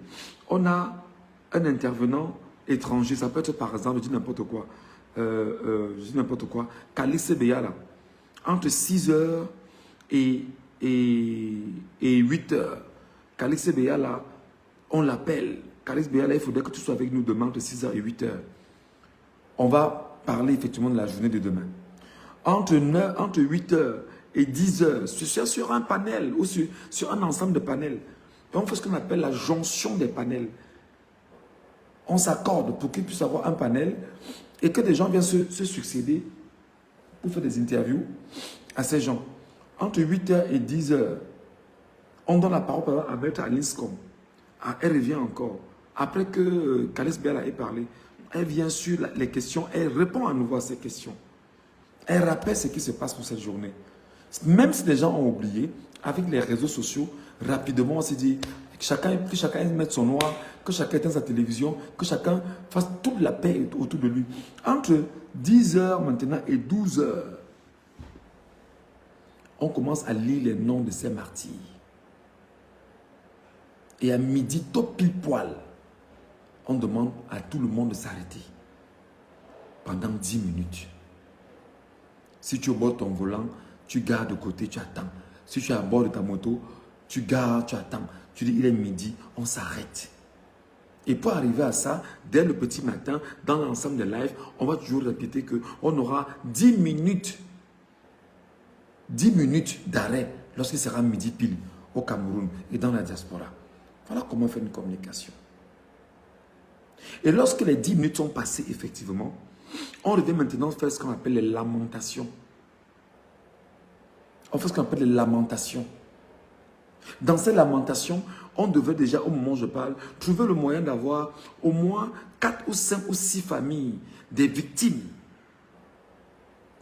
on a un intervenant étranger. Ça peut être, par exemple, je dis n'importe quoi. Kalice Beyala. Entre 6 h et 8 h. Kalice Beyala, on l'appelle. Kalice Beyala, il faudrait que tu sois avec nous demain entre 6 h et 8 h. On va parler effectivement de la journée de demain. Entre 8 h et 10 h, sur un panel ou sur un ensemble de panels. Et on fait ce qu'on appelle la jonction des panels. On s'accorde pour qu'il puisse avoir un panel et que des gens viennent se succéder pour faire des interviews à ces gens. Entre 8 h et 10 h, on donne la parole à Maître Alinscom. Elle revient encore. Après que Kalice Beyala ait parlé, elle vient sur les questions, elle répond à nouveau à ces questions. Elle rappelle ce qui se passe pour cette journée. Même si les gens ont oublié, avec les réseaux sociaux, rapidement on s'est dit que chacun mette son noir, que chacun éteinte sa télévision, que chacun fasse toute la paix autour de lui. Entre 10 h maintenant et 12 h, on commence à lire les noms de ces martyrs. Et à midi, tout pile poil, on demande à tout le monde de s'arrêter pendant 10 minutes. Si tu es au bord de ton volant, tu gardes de côté, tu attends. Si tu es à bord de ta moto, tu gardes, tu attends. Tu dis, il est midi, on s'arrête. Et pour arriver à ça, dès le petit matin, dans l'ensemble des lives, on va toujours répéter qu'on aura 10 minutes d'arrêt lorsqu'il sera midi pile au Cameroun et dans la diaspora. Voilà comment on fait une communication. Et lorsque les 10 minutes sont passées, effectivement, on revient maintenant faire ce qu'on appelle les lamentations. On fait ce qu'on appelle les lamentations. Dans ces lamentations, on devait déjà, au moment où je parle, trouver le moyen d'avoir au moins 4 ou 5 ou 6 familles, des victimes,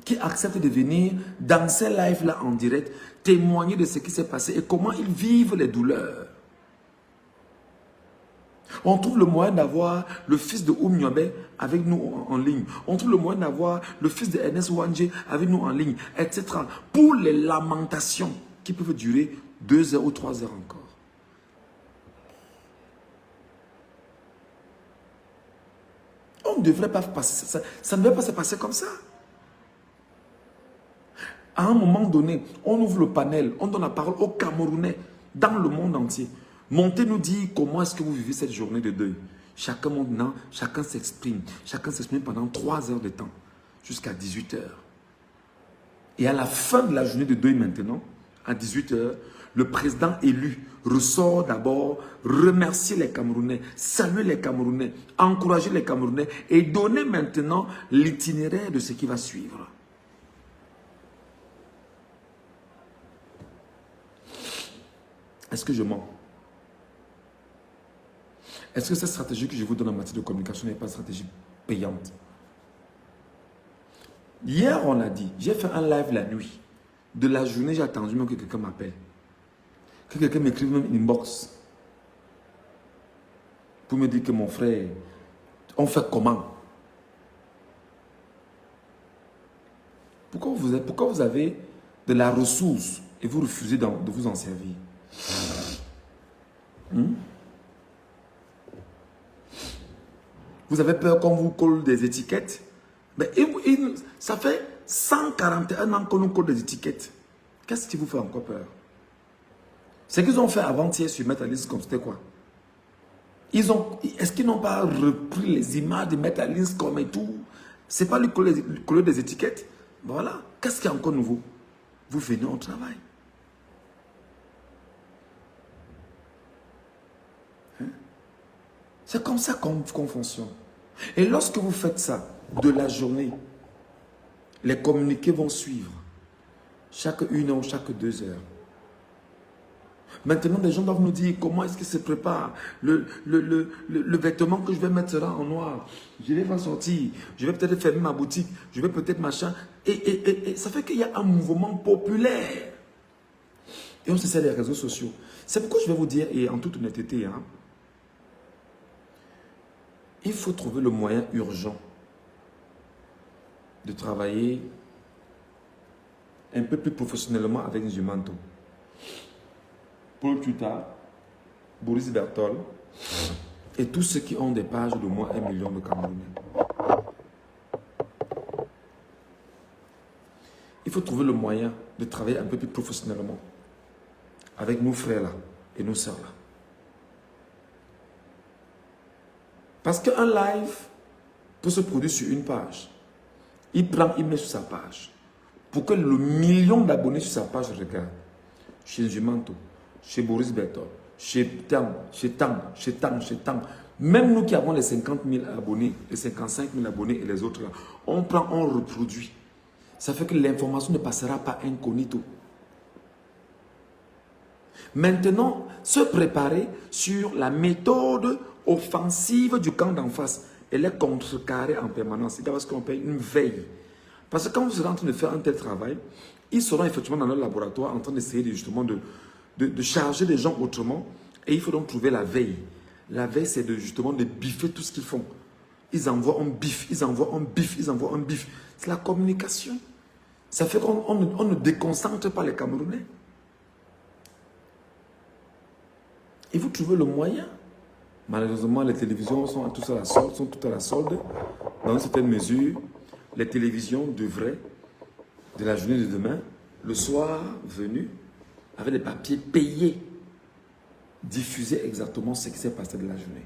qui acceptent de venir dans ces lives-là en direct, témoigner de ce qui s'est passé et comment ils vivent les douleurs. On trouve le moyen d'avoir le fils de Oumyobé avec nous en ligne. On trouve le moyen d'avoir le fils de Ernest Wandje avec nous en ligne, etc. Pour les lamentations qui peuvent durer 2 heures ou 3 heures encore. On ne devrait pas passer ça. Ça ne devrait pas se passer comme ça. À un moment donné, on ouvre le panel, on donne la parole aux Camerounais dans le monde entier. Montez nous dire comment est-ce que vous vivez cette journée de deuil. Chacun maintenant, chacun s'exprime. Chacun s'exprime pendant 3 heures de temps, jusqu'à 18 h. Et à la fin de la journée de deuil maintenant, à 18 h, le président élu ressort d'abord remercier les Camerounais, saluer les Camerounais, encourager les Camerounais et donner maintenant l'itinéraire de ce qui va suivre. Est-ce que je mens? Est-ce que cette stratégie que je vous donne en matière de communication n'est pas une stratégie payante? Hier, on a dit, j'ai fait un live la nuit. De la journée, j'ai attendu même que quelqu'un m'appelle. Que quelqu'un m'écrive même une inbox. Pour me dire que mon frère, on fait comment? Pourquoi vous avez de la ressource et vous refusez de vous en servir? Vous avez peur qu'on vous colle des étiquettes? Mais ça fait 141 ans qu'on nous colle des étiquettes. Qu'est-ce qui vous fait encore peur? Ce qu'ils ont fait avant-hier sur Maître Alinscom, c'était quoi? Est-ce qu'ils n'ont pas repris les images de Maître Alinscom et tout? C'est pas lui coller des étiquettes? Voilà. Qu'est-ce qui est encore nouveau? Vous venez au travail. C'est comme ça qu'on fonctionne. Et lorsque vous faites ça, de la journée, les communiqués vont suivre. Chaque 1 heure, chaque 2 heures. Maintenant, les gens doivent nous dire comment est-ce qu'ils se préparent. Le vêtement que je vais mettre sera en noir. Je vais pas sortir. Je vais peut-être fermer ma boutique. Je vais peut-être machin. Et ça fait qu'il y a un mouvement populaire. Et on se sert des réseaux sociaux. C'est pourquoi je vais vous dire, et en toute honnêteté, hein, il faut trouver le moyen urgent de travailler un peu plus professionnellement avec Zumanto. Paul Tuta, Boris Bertol et tous ceux qui ont des pages de moins 1 million de Camerounais. Il faut trouver le moyen de travailler un peu plus professionnellement avec nos frères là et nos sœurs là. Parce qu'un live peut se produire sur une page. Il prend, il met sur sa page. Pour que le million d'abonnés sur sa page regarde. Chez Zumanto, chez Boris Bertol, chez Tang. Même nous qui avons les 50 000 abonnés, les 55 000 abonnés et les autres là, on prend, on reproduit. Ça fait que l'information ne passera pas incognito. Maintenant, se préparer sur la méthode offensive du camp d'en face. Elle est contrecarrée en permanence. C'est parce qu'on paye une veille. Parce que quand vous serez en train de faire un tel travail, ils seront effectivement dans leur laboratoire en train d'essayer justement de charger les gens autrement. Et il faut donc trouver la veille. La veille, c'est justement de biffer tout ce qu'ils font. Ils envoient un bif, ils envoient un bif, ils envoient un bif. C'est la communication. Ça fait qu'on ne déconcentre pas les Camerounais. Il faut trouver le moyen. Malheureusement, les télévisions sont toutes à la solde. Dans une certaine mesure, les télévisions devraient, de la journée de demain, le soir venu, avec des papiers payés, diffuser exactement ce qui s'est passé de la journée.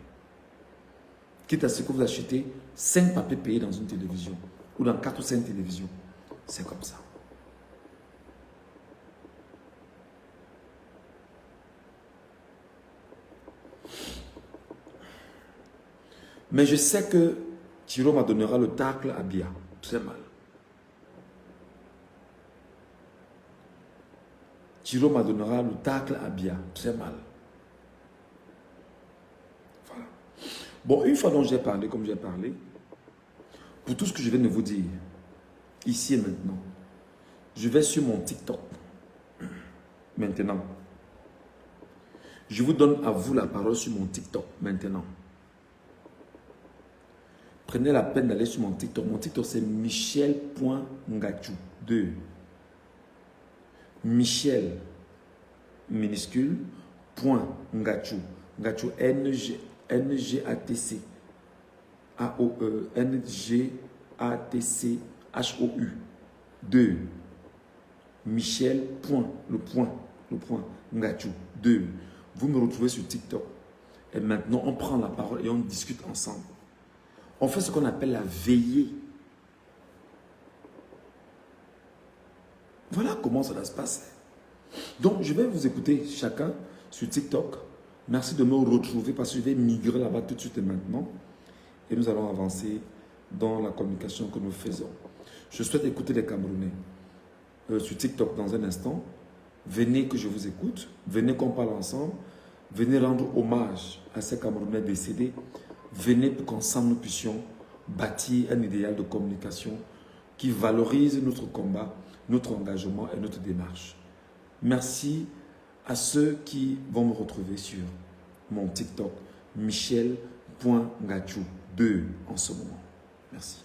Quitte à ce que vous achetez 5 papiers payés dans une télévision, ou dans 4 ou 5 télévisions. C'est comme ça. Mais je sais que Thiro m'a donnera le tacle à Bia. Très mal. Thiro m'a donnera le tacle à Bia. Très mal. Voilà. Bon, une fois dont j'ai parlé, comme j'ai parlé, pour tout ce que je viens de vous dire, ici et maintenant, je vais sur mon TikTok. Maintenant. Je vous donne à vous la parole sur mon TikTok. Maintenant. Prenez la peine d'aller sur mon TikTok. Mon TikTok, c'est Michel.Ngachou 2. Michel, minuscule, point Ngachou. Ngachou, N-G-A-T-C. A-O-E, N-G-A-T-C, H-O-U. 2. Michel, point, le point, Ngachou 2. Vous me retrouvez sur TikTok. Et maintenant, on prend la parole et on discute ensemble. On fait ce qu'on appelle la veillée. Voilà comment ça va se passer. Donc, je vais vous écouter chacun sur TikTok. Merci de me retrouver parce que je vais migrer là-bas tout de suite et maintenant. Et nous allons avancer dans la communication que nous faisons. Je souhaite écouter les Camerounais sur TikTok dans un instant. Venez que je vous écoute. Venez qu'on parle ensemble. Venez rendre hommage à ces Camerounais décédés. Venez pour qu'ensemble nous puissions bâtir un idéal de communication qui valorise notre combat, notre engagement et notre démarche. Merci à ceux qui vont me retrouver sur mon TikTok, Michel.Ngachou 2 en ce moment. Merci.